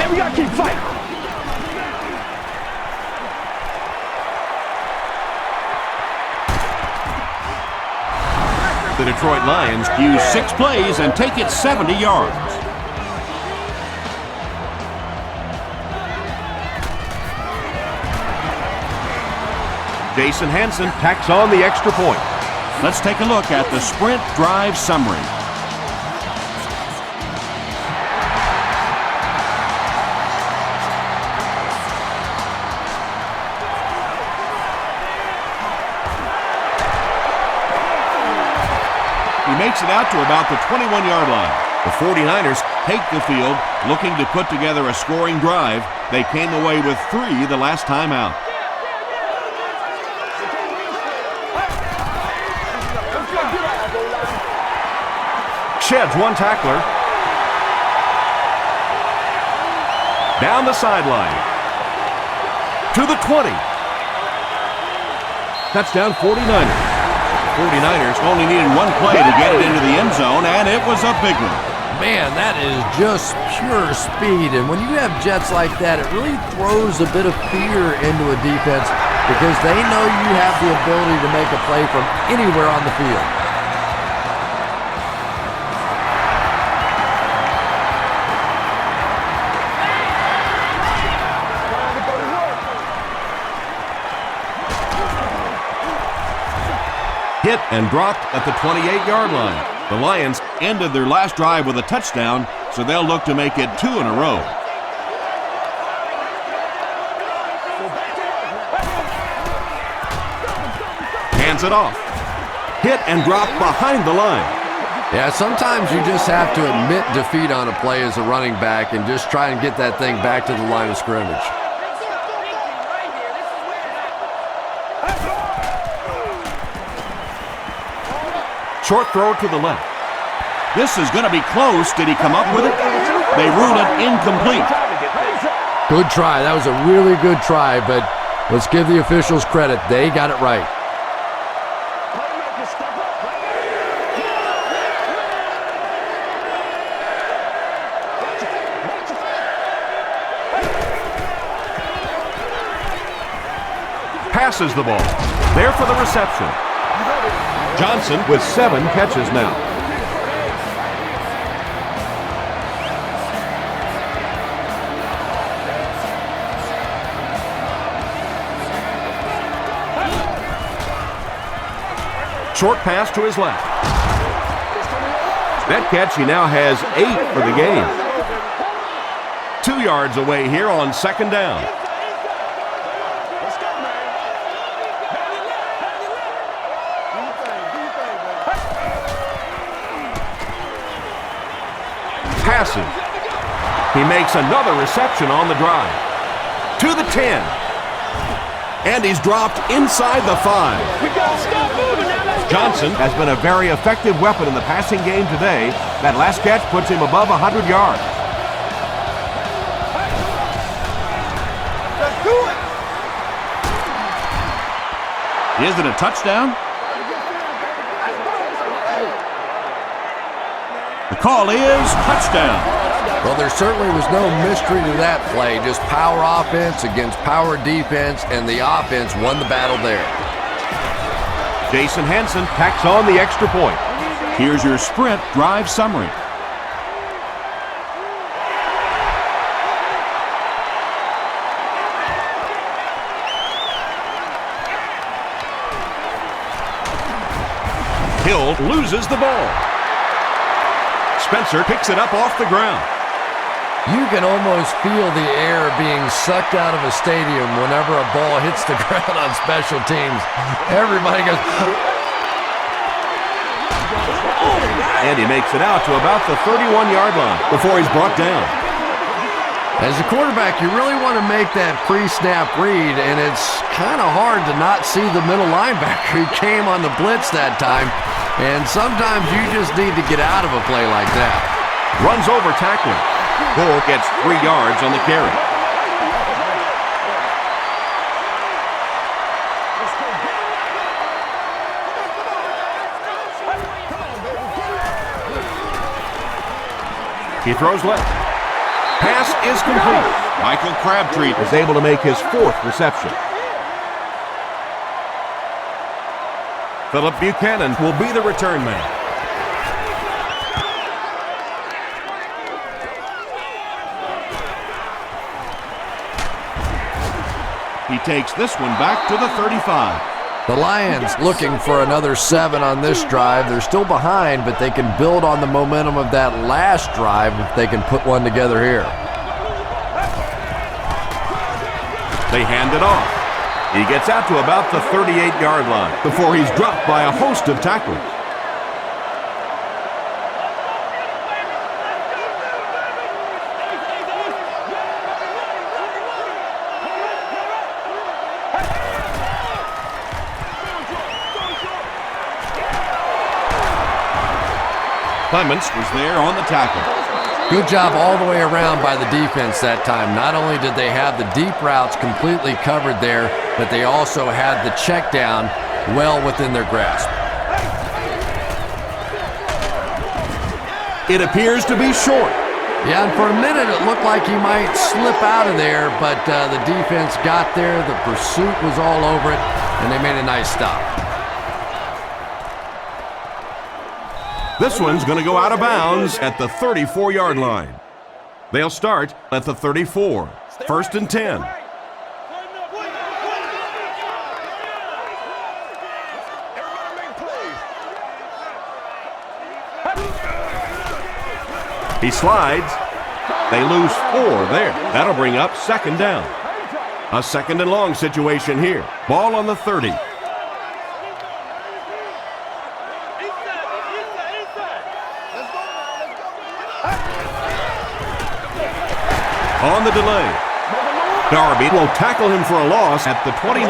Man, we gotta keep fighting. The Detroit Lions use 6 plays and take it 70 yards. Jason Hansen tacks on the extra point. Let's take a look at the sprint drive summary. He makes it out to about the 21-yard line. The 49ers take the field, looking to put together a scoring drive. They came away with 3 the last time out. Sheds one tackler. Down the sideline. To the 20. Touchdown 49ers. 49ers only needed 1 play to get it into the end zone, and it was a big one. Man, that is just pure speed, and when you have jets like that, it really throws a bit of fear into a defense because they know you have the ability to make a play from anywhere on the field. Hit and dropped at the 28-yard line. The Lions ended their last drive with a touchdown, so they'll look to make it 2 in a row. Hands it off. Hit and drop behind the line. Yeah, sometimes you just have to admit defeat on a play as a running back and just try and get that thing back to the line of scrimmage. Short throw to the left. This is going to be close. Did he come up with it? They ruled it incomplete. Good try. That was a really good try, but let's give the officials credit. They got it right. Passes the ball. There for the reception. Johnson with 7 catches now. Short pass to his left. That catch, he now has 8 for the game. 2 yards away here on second down. Passes. He makes another reception on the drive. To the 10. And he's dropped inside the 5. We gotta stop moving now. Let's go. Johnson has been a very effective weapon in the passing game today. That last catch puts him above 100 yards. Let's do it. Is it a touchdown? The call is touchdown. Well, there certainly was no mystery to that play. Just power offense against power defense, and the offense won the battle there. Jason Hanson tacks on the extra point. Here's your sprint drive summary. Hill loses the ball. Spencer picks it up off the ground. You can almost feel the air being sucked out of a stadium whenever a ball hits the ground on special teams. Everybody goes... And he makes it out to about the 31-yard line before he's brought down. As a quarterback, you really want to make that pre-snap read, and it's kind of hard to not see the middle linebacker who came on the blitz that time. And sometimes you just need to get out of a play like that. Runs over tackling. Gore gets 3 yards on the carry. He throws left. Pass is complete. Michael Crabtree is able to make his 4th reception. Philip Buchanan will be the return man. He takes this one back to the 35. The Lions looking for another 7 on this drive. They're still behind, but they can build on the momentum of that last drive if they can put one together here. They hand it off. He gets out to about the 38-yard line before he's dropped by a host of tacklers. Clements was there on the tackle. Good job all the way around by the defense that time. Not only did they have the deep routes completely covered there, but they also had the check down well within their grasp. It appears to be short. Yeah, and for a minute it looked like he might slip out of there, but the defense got there, the pursuit was all over it, and they made a nice stop. This one's going to go out of bounds at the 34-yard line. They'll start at the 34. 1st and 10. He slides. They lose 4 there. That'll bring up 2nd down. A 2nd and long situation here. Ball on the 30. On the delay, R.B.I will tackle him for a loss at the 29.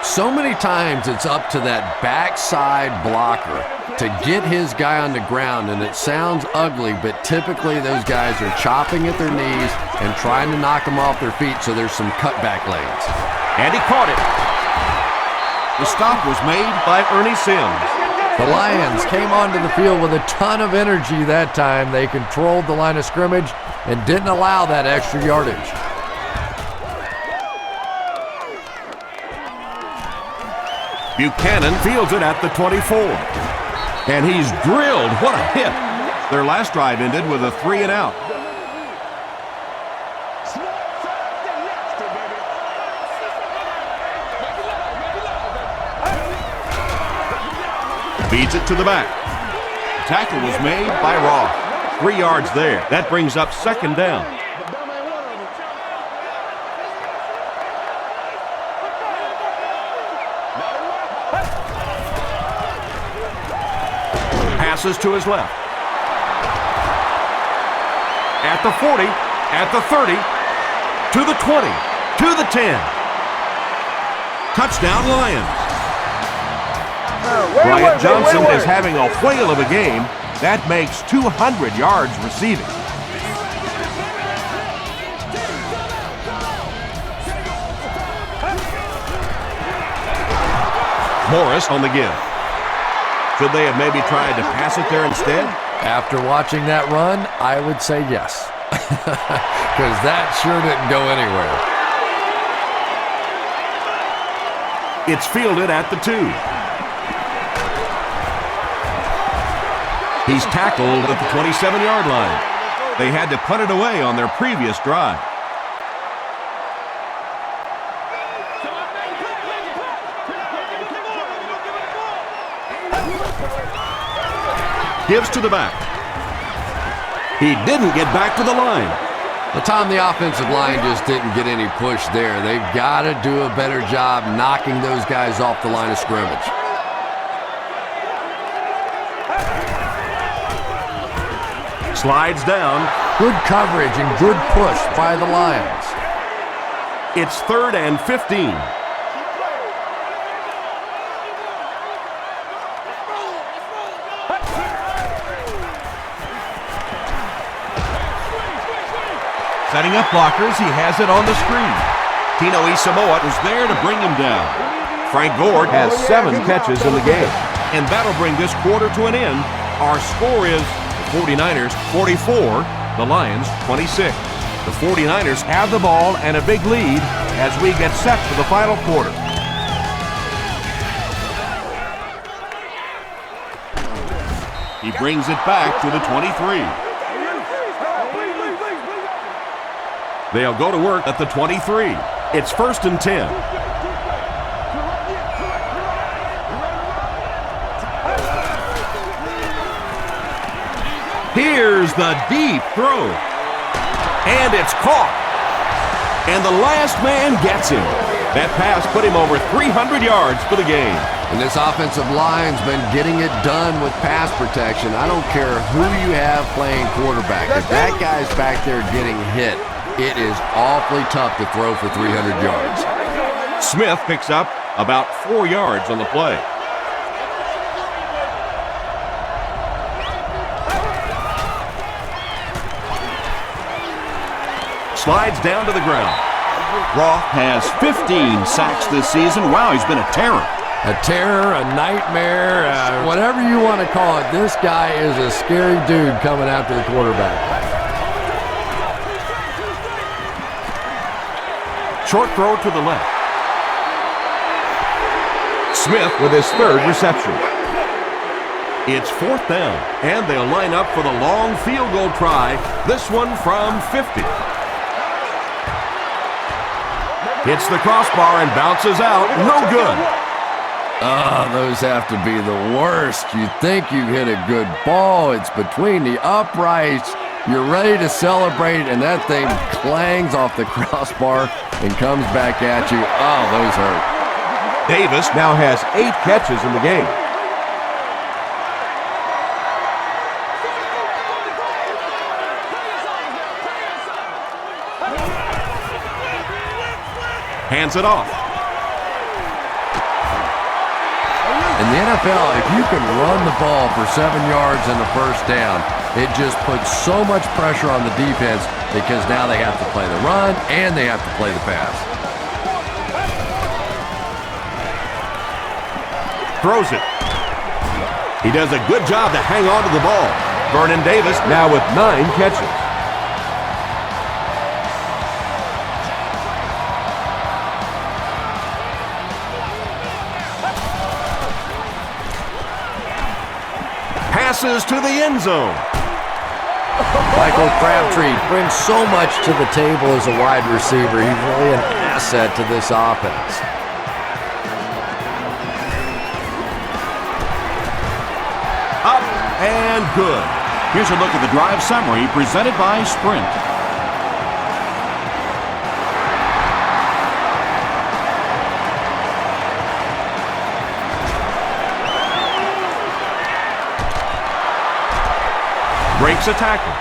So many times it's up to that backside blocker to get his guy on the ground, and it sounds ugly, but typically those guys are chopping at their knees and trying to knock them off their feet, so there's some cutback lanes. And he caught it. The stop was made by Ernie Sims. The Lions came onto the field with a ton of energy that time. They controlled the line of scrimmage and didn't allow that extra yardage. Buchanan fields it at the 24. And he's drilled. What a hit. Their last drive ended with a 3 and out. Feeds it to the back. Tackle was made by Roth. 3 yards there. That brings up second down. Passes to his left. At the 40, at the 30, to the 20, to the 10. Touchdown Lions. Bryant Johnson is having a whale of a game. That makes 200 yards receiving. Morris on the give. Should they have maybe tried to pass it there instead? After watching that run, I would say yes. Because that sure didn't go anywhere. It's fielded at the 2. He's tackled at the 27-yard line. They had to punt it away on their previous drive. Gives to the back. He didn't get back to the line. Well, Tom, the offensive line just didn't get any push there. They've got to do a better job knocking those guys off the line of scrimmage. Slides down. Good coverage and good push by the Lions. It's 3rd and 15. Setting up blockers, he has it on the screen. Tino Isamoa is there to bring him down. Frank Gore has 7 catches in the game. And that'll bring this quarter to an end. Our score is the 49ers 44, the Lions 26. The 49ers have the ball and a big lead as we get set for the final quarter. He brings it back to the 23. They'll go to work at the 23. It's 1st and 10. Here's the deep throw. And it's caught. And the last man gets him. That pass put him over 300 yards for the game. And this offensive line's been getting it done with pass protection. I don't care who you have playing quarterback. If that guy's back there getting hit, it is awfully tough to throw for 300 yards. Smith picks up about 4 yards on the play. Slides down to the ground. Roth has 15 sacks this season. Wow, he's been a terror. A terror, a nightmare, whatever you want to call it. This guy is a scary dude coming after the quarterback. Short throw to the left. Smith with his 3rd reception. It's 4th down, and they'll line up for the long field goal try. This one from 50. Hits the crossbar and bounces out. No good. Those have to be the worst. You think you hit a good ball. It's between the uprights. You're ready to celebrate, and that thing clangs off the crossbar and comes back at you. Oh, those hurt. Davis now has 8 catches in the game. Hands it off. In the NFL, if you can run the ball for 7 yards and a first down, it just puts so much pressure on the defense because now they have to play the run and they have to play the pass. Throws it. He does a good job to hang on to the ball. Vernon Davis now with 9 catches. Passes to the end zone. Michael Crabtree brings so much to the table as a wide receiver. He's really an asset to this offense. Up and good. Here's a look at the drive summary presented by Sprint. Breaks a tackle.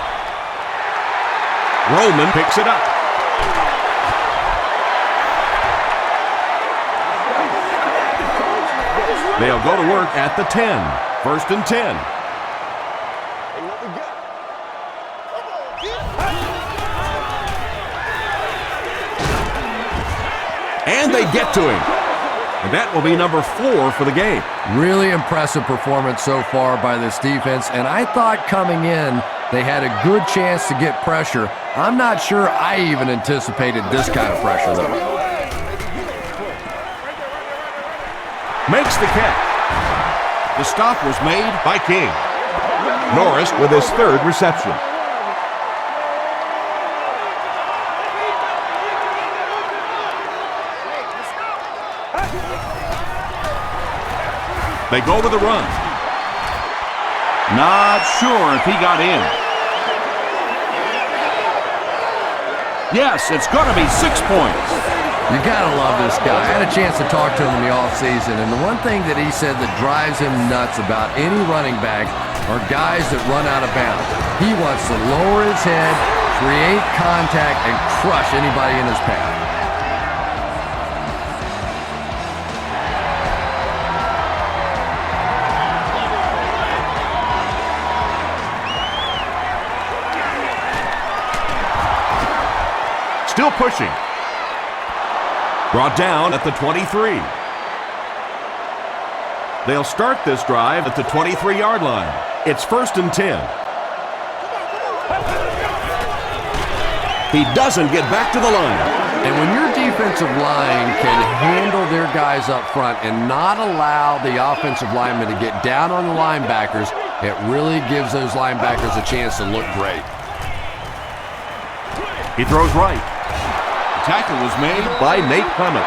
Roman picks it up. They'll go to work at the 10. 1st and 10. And they get to him. And that will be number 4 for the game. Really impressive performance so far by this defense, and I thought coming in they had a good chance to get pressure. I'm not sure I even anticipated this kind of pressure, though. Makes the catch. The stop was made by King. Norris with his 3rd reception. They go with the run. Not sure if he got in. Yes, it's going to be 6 points. You gotta love this guy. I had a chance to talk to him in the offseason, and the one thing that he said that drives him nuts about any running back are guys that run out of bounds. He wants to lower his head, create contact, and crush anybody in his path. Still pushing. Brought down at the 23. They'll start this drive at the 23-yard line. It's 1st and 10. He doesn't get back to the line. And when your defensive line can handle their guys up front and not allow the offensive linemen to get down on the linebackers, it really gives those linebackers a chance to look great. He throws right. The tackle was made by Nate Clement.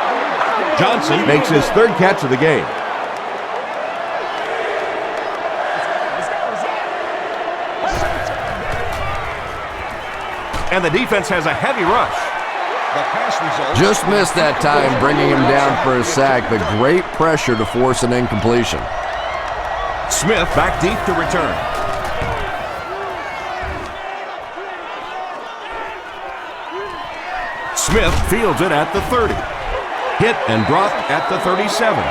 Johnson makes his 3rd catch of the game. And the defense has a heavy rush. Just missed that time, bringing him down for a sack, but great pressure to force an incompletion. Smith back deep to return. Smith fields it at the 30. Hit and dropped at the 37.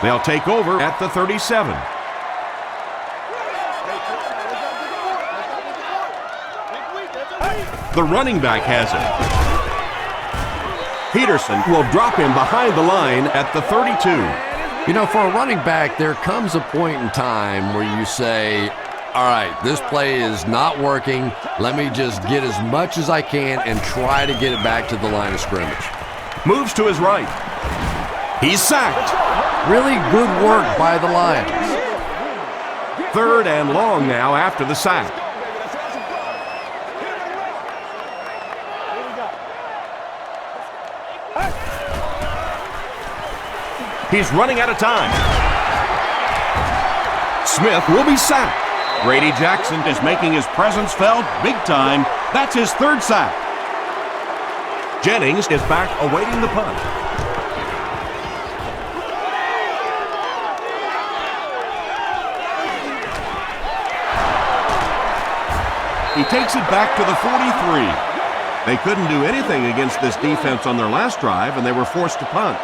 They'll take over at the 37. The running back has it. Peterson will drop him behind the line at the 32. You know, for a running back, there comes a point in time where you say, all right, this play is not working. Let me just get as much as I can and try to get it back to the line of scrimmage. Moves to his right. He's sacked. Really good work by the Lions. 3rd and long now after the sack. He's running out of time. Smith will be sacked. Grady Jackson is making his presence felt big time. That's his 3rd sack. Jennings is back awaiting the punt. He takes it back to the 43. They couldn't do anything against this defense on their last drive, and they were forced to punt.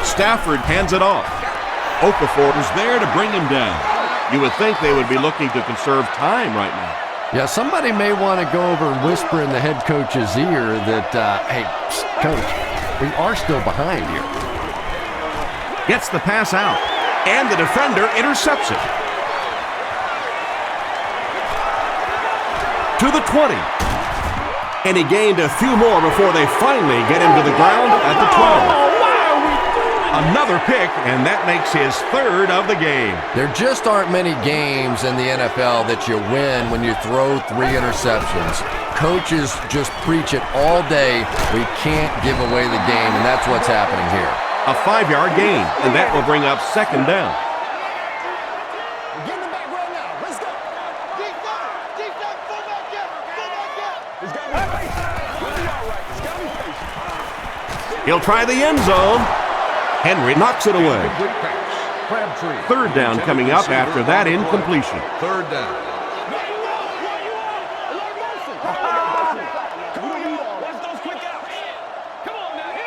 Stafford hands it off. Okafor is there to bring him down. You would think they would be looking to conserve time right now. Yeah, somebody may want to go over and whisper in the head coach's ear that, hey, coach, we are still behind here. Gets the pass out, and the defender intercepts it. To the 20. And he gained a few more before they finally get him to the ground at the 12. Another pick, and that makes his third of the game. There just aren't many games in the NFL that you win when you throw 3 interceptions. Coaches just preach it all day. We can't give away the game, and that's what's happening here. A 5-yard gain, and that will bring up second down. Get in the back right now. Let's go. Defense, fullback gap. It's got to be patient. We'll be all right. It's got to be patient. He'll try the end zone. Henry knocks it away. Complete pass. Crabtree. Third down coming up after that incompletion. Third down. Watch those quick outs. Come on now.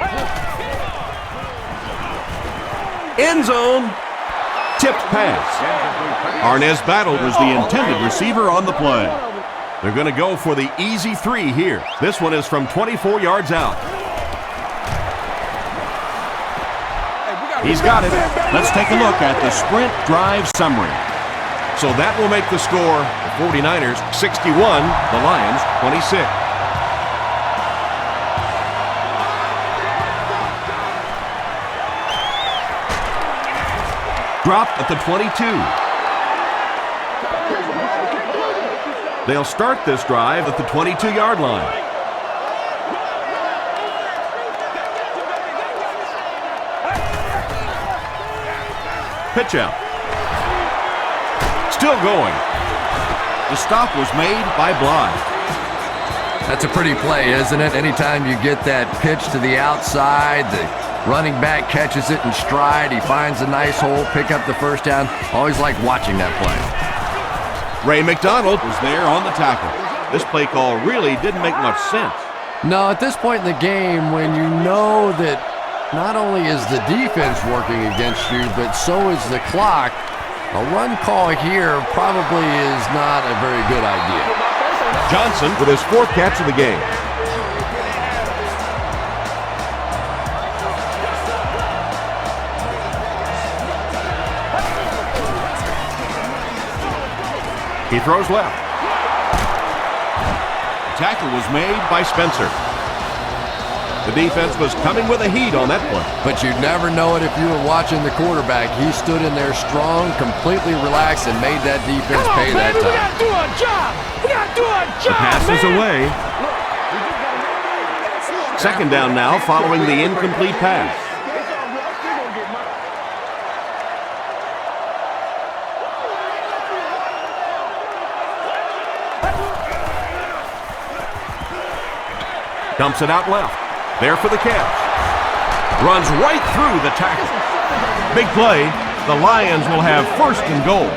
End zone. Tipped pass. Arnaz Battle was the intended receiver on the play. They're going to go for the easy 3 here. This one is from 24 yards out. He's got it. Let's take a look at the sprint drive summary. So that will make the score, the 49ers 61, the Lions 26. Dropped at the 22. They'll start this drive at the 22-yard line. Pitch out. Still going. The stop was made by Bly. That's a pretty play, isn't it? Anytime you get that pitch to the outside, the running back catches it in stride, he finds a nice hole, pick up the first down. Always like watching that play. Ray McDonald was there on the tackle. This play call really didn't make much sense. No, at this point in the game, when you know that not only is the defense working against you, but so is the clock, a run call here probably is not a very good idea. Johnson with his 4th catch of the game. He throws left. The tackle was made by Spencer. The defense was coming with a heat on that play. But you'd never know it if you were watching the quarterback. He stood in there strong, completely relaxed, and made that defense pay that time. We got to do our job. We got to do our job, The pass is away. Second down now following the incomplete pass. Dumps it out left. There for the catch. Runs right through the tackle. Big play. The Lions will have first and goal.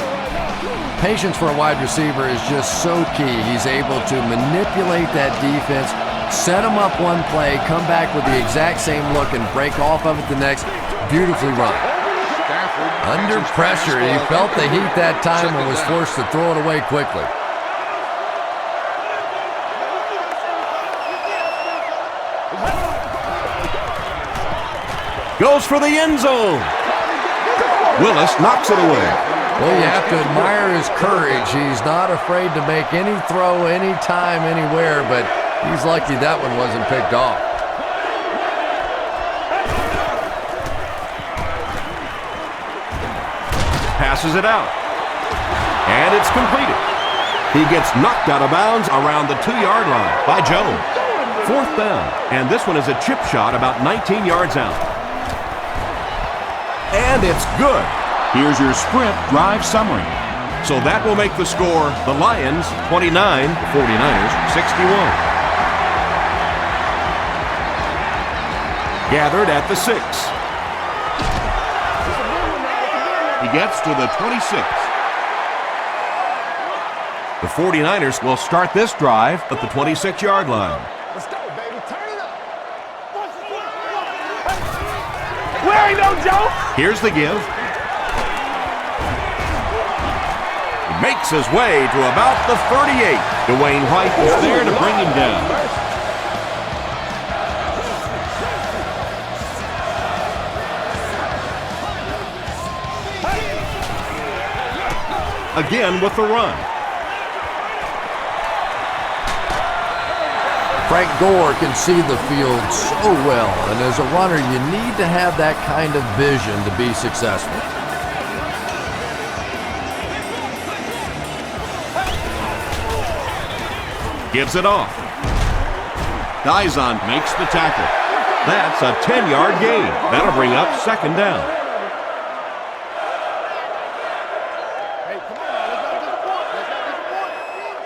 Patience for a wide receiver is just so key. He's able to manipulate that defense, set them up one play, come back with the exact same look, and break off of it the next. Beautifully run. Under pressure, he felt the heat that time and was forced to throw it away quickly. Goes for the end zone. Willis knocks it away. Well, you have to admire his courage. He's not afraid to make any throw, anytime, anywhere, but he's lucky that one wasn't picked off. Passes it out. And it's completed. He gets knocked out of bounds around the 2-yard line by Jones. 4th down, and this one is a chip shot about 19 yards out. And it's good. Here's your sprint drive summary. So that will make the score the Lions 29, the 49ers 61. Gathered at the 6. gets to the 26. The 49ers will start this drive at the 26-yard line. Let's go, baby. Turn it up. We ain't no joke. Here's the give. He makes his way to about the 38. Dwayne White is there to bring him down. Again with the run. Frank Gore can see the field so well, and as a runner, you need to have that kind of vision to be successful. Gives it off. Dizon makes the tackle. That's a 10-yard gain. That'll bring up second down. Hey, come on now.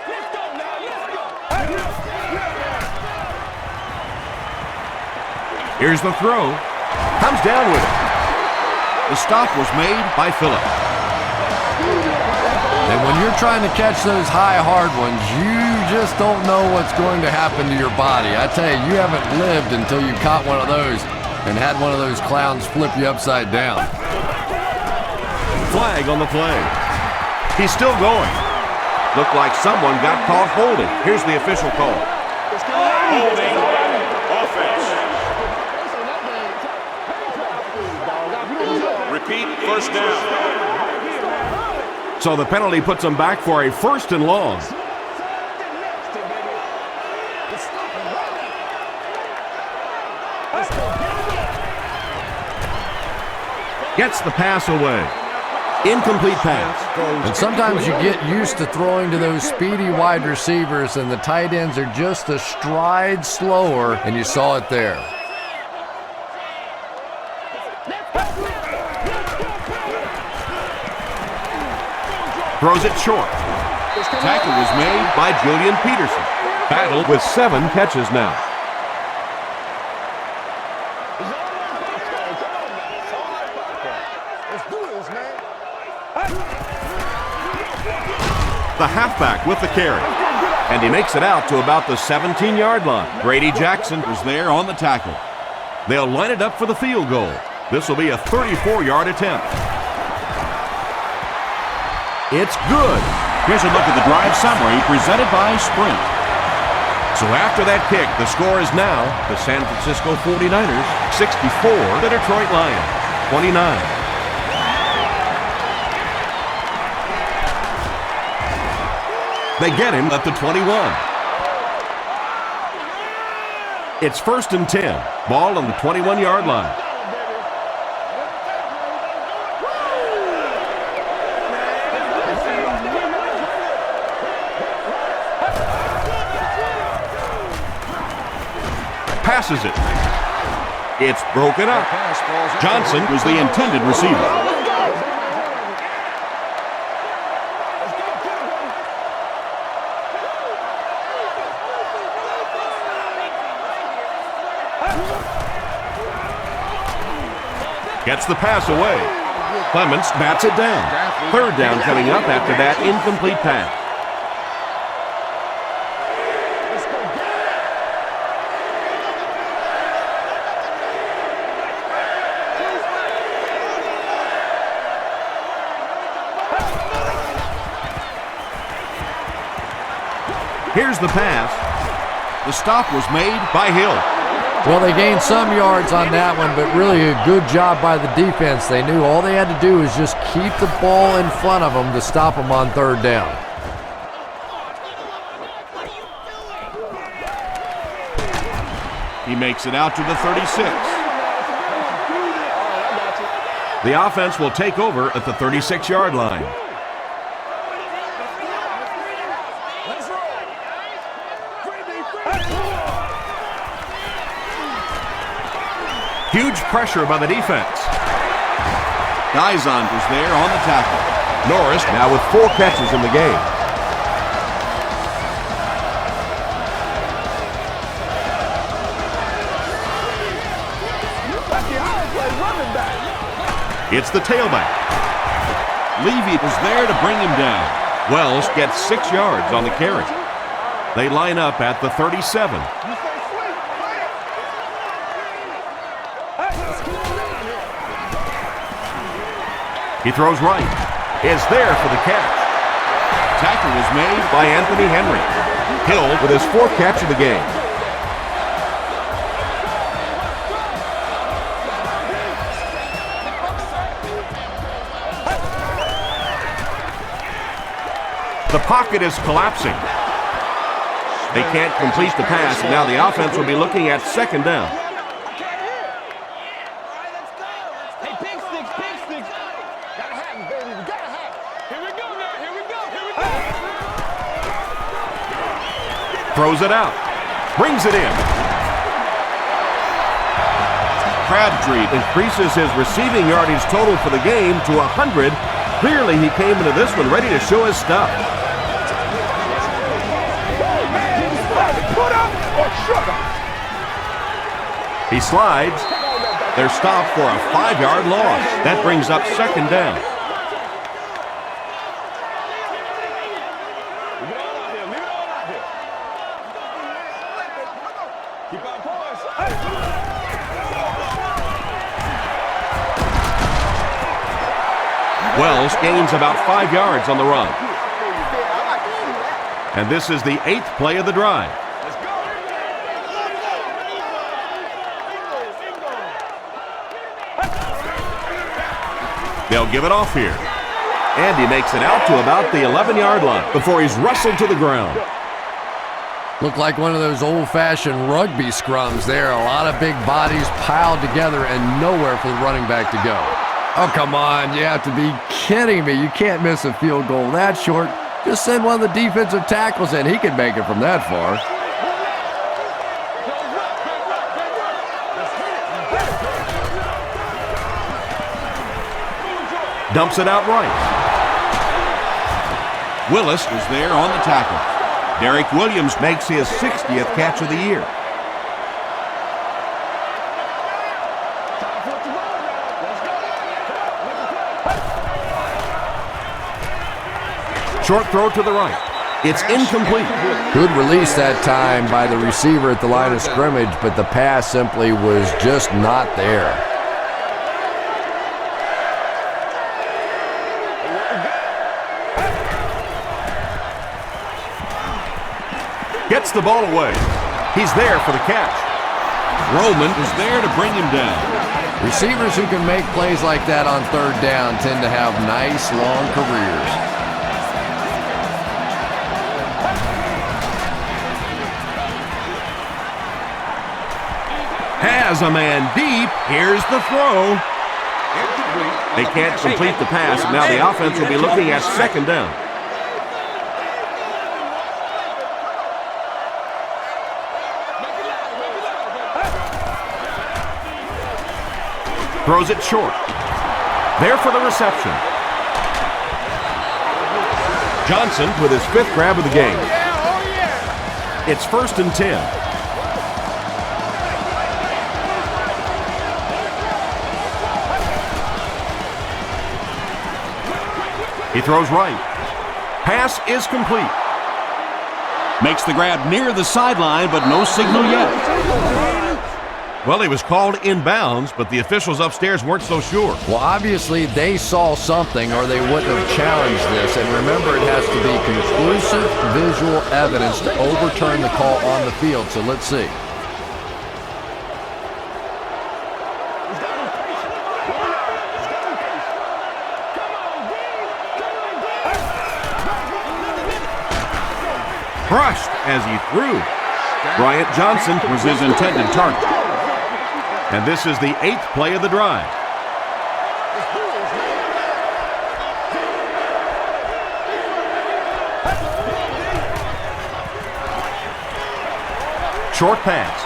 Let's go now. Here's the throw. Comes down with it. The stop was made by Phillip. And when you're trying to catch those high, hard ones, you just don't know what's going to happen to your body. I tell you, you haven't lived until you caught one of those and had one of those clowns flip you upside down. Flag on the play. He's still going. Looked like someone got caught holding. Here's the official call. Holding. Offense. Repeat, first down. So the penalty puts them back for a first and long. Gets the pass away. Incomplete pass. And sometimes you get used to throwing to those speedy wide receivers, and the tight ends are just a stride slower, and you saw it there. Throws it short. Tackle was made by Julian Peterson. Battle with 7 catches now. The halfback with the carry. And he makes it out to about the 17-yard line. Grady Jackson is there on the tackle. They'll line it up for the field goal. This will be a 34-yard attempt. It's good. Here's a look at the drive summary presented by Sprint. So after that kick, the score is now the San Francisco 49ers 64, the Detroit Lions 29. They get him at the 21. It's 1st and 10. Ball on the 21-yard line. Passes it. It's broken up. Johnson was the intended receiver. Gets the pass away. Clements bats it down. 3rd down coming up after that incomplete pass. Here's the pass. The stop was made by Hill. Well, they gained some yards on that one, but really a good job by the defense. They knew all they had to do was just keep the ball in front of them to stop them on 3rd down. He makes it out to the 36. The offense will take over at the 36-yard line. Huge pressure by the defense. Dizon was there on the tackle. Norris now with 4 catches in the game. It's the tailback. Levy is there to bring him down. Wells gets 6 yards on the carry. They line up at the 37. He throws right. Is there for the catch. Tackle is made by Anthony Henry. Hill with his 4th catch of the game. The pocket is collapsing. They can't complete the pass, and now the offense will be looking at 2nd down. Hey, big sticks, big sticks. Gotta have it, baby. We gotta have it. Here we go now. Here we go. Here we go. Throws it out. Brings it in. Crabtree increases his receiving yardage total for the game to 100. Clearly, he came into this one ready to show his stuff. Put up or shut up. He slides. They're stopped for a 5-yard loss. That brings up 2nd down. Leave it all out here. Leave it all out here. Keep on going. Wells gains about 5 yards on the run. And this is the 8th play of the drive. They'll give it off here. And he makes it out to about the 11-yard line before he's wrestled to the ground. Looked like one of those old-fashioned rugby scrums there. A lot of big bodies piled together and nowhere for the running back to go. Oh, come on. You have to be kidding me. You can't miss a field goal that short. Just send one of the defensive tackles in. He can make it from that far. Dumps it out right. Willis is there on the tackle. Derek Williams makes his 60th catch of the year. Short throw to the right. It's incomplete. Good release that time by the receiver at the line of scrimmage, but the pass simply was just not there. Gets the ball away. He's there for the catch. Roman is there to bring him down. Receivers who can make plays like that on 3rd down tend to have nice, long careers. Has a man deep. Here's the throw. They can't complete the pass, and now the offense will be looking at 2nd down. Throws it short. There for the reception. Johnson with his 5th grab of the game. It's 1st and 10. He throws right. Pass is complete. Makes the grab near the sideline, but no signal yet. Well, he was called inbounds, but the officials upstairs weren't so sure. Well, obviously they saw something or they wouldn't have challenged this. And remember, it has to be conclusive visual evidence to overturn the call on the field. So let's see. Crushed as he threw. Bryant Johnson was his intended target. And this is the 8th play of the drive. Short pass.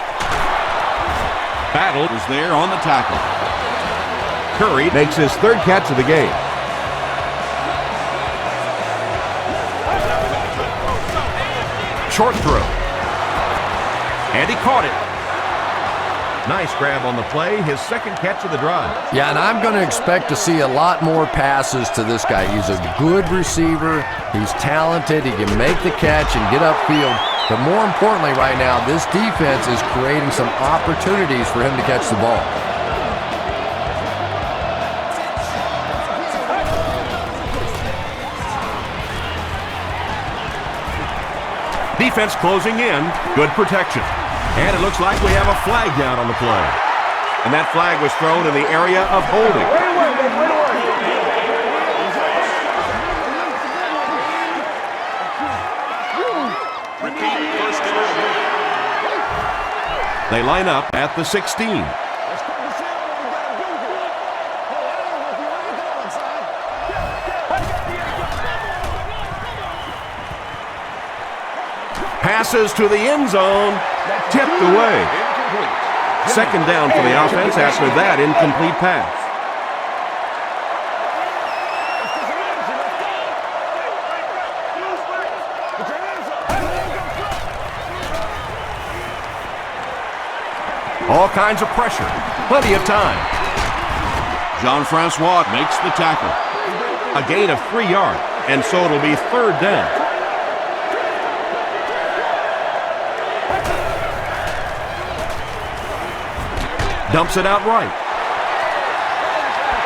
Battle is there on the tackle. Curry makes his 3rd catch of the game. Short throw. And he caught it. Nice grab on the play, his second catch of the drive. Yeah, and I'm going to expect to see a lot more passes to this guy. He's a good receiver. He's talented. He can make the catch and get upfield. But more importantly right now, this defense is creating some opportunities for him to catch the ball. Defense closing in. Good protection. And it looks like we have a flag down on the play. And that flag was thrown in the area of holding. They line up at the 16. Passes to the end zone, tipped away. Second down for the offense after that incomplete pass. All kinds of pressure, plenty of time. Jean-Francois makes the tackle. A gain of 3 yards, and so it'll be third down. Dumps it out right.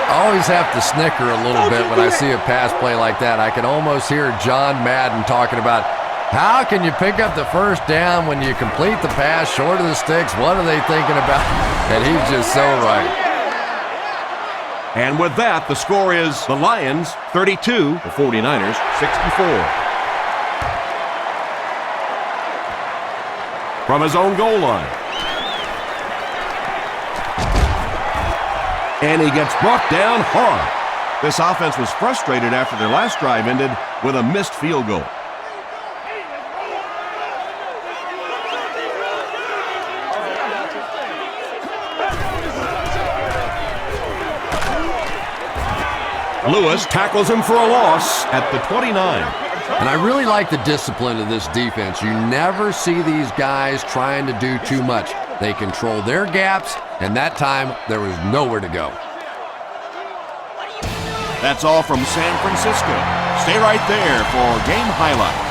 I always have to snicker a little bit when I see a pass play like that. I can almost hear John Madden talking about how can you pick up the first down when you complete the pass short of the sticks? What are they thinking about? And he's just so right. And with that, the score is the Lions 32, the 49ers 64. From his own goal line. And he gets brought down hard. This offense was frustrated after their last drive ended with a missed field goal. Lewis tackles him for a loss at the 29. And I really like the discipline of this defense. You never see these guys trying to do too much. They control their gaps, and that time there was nowhere to go. That's all from San Francisco. Stay right there for game highlights.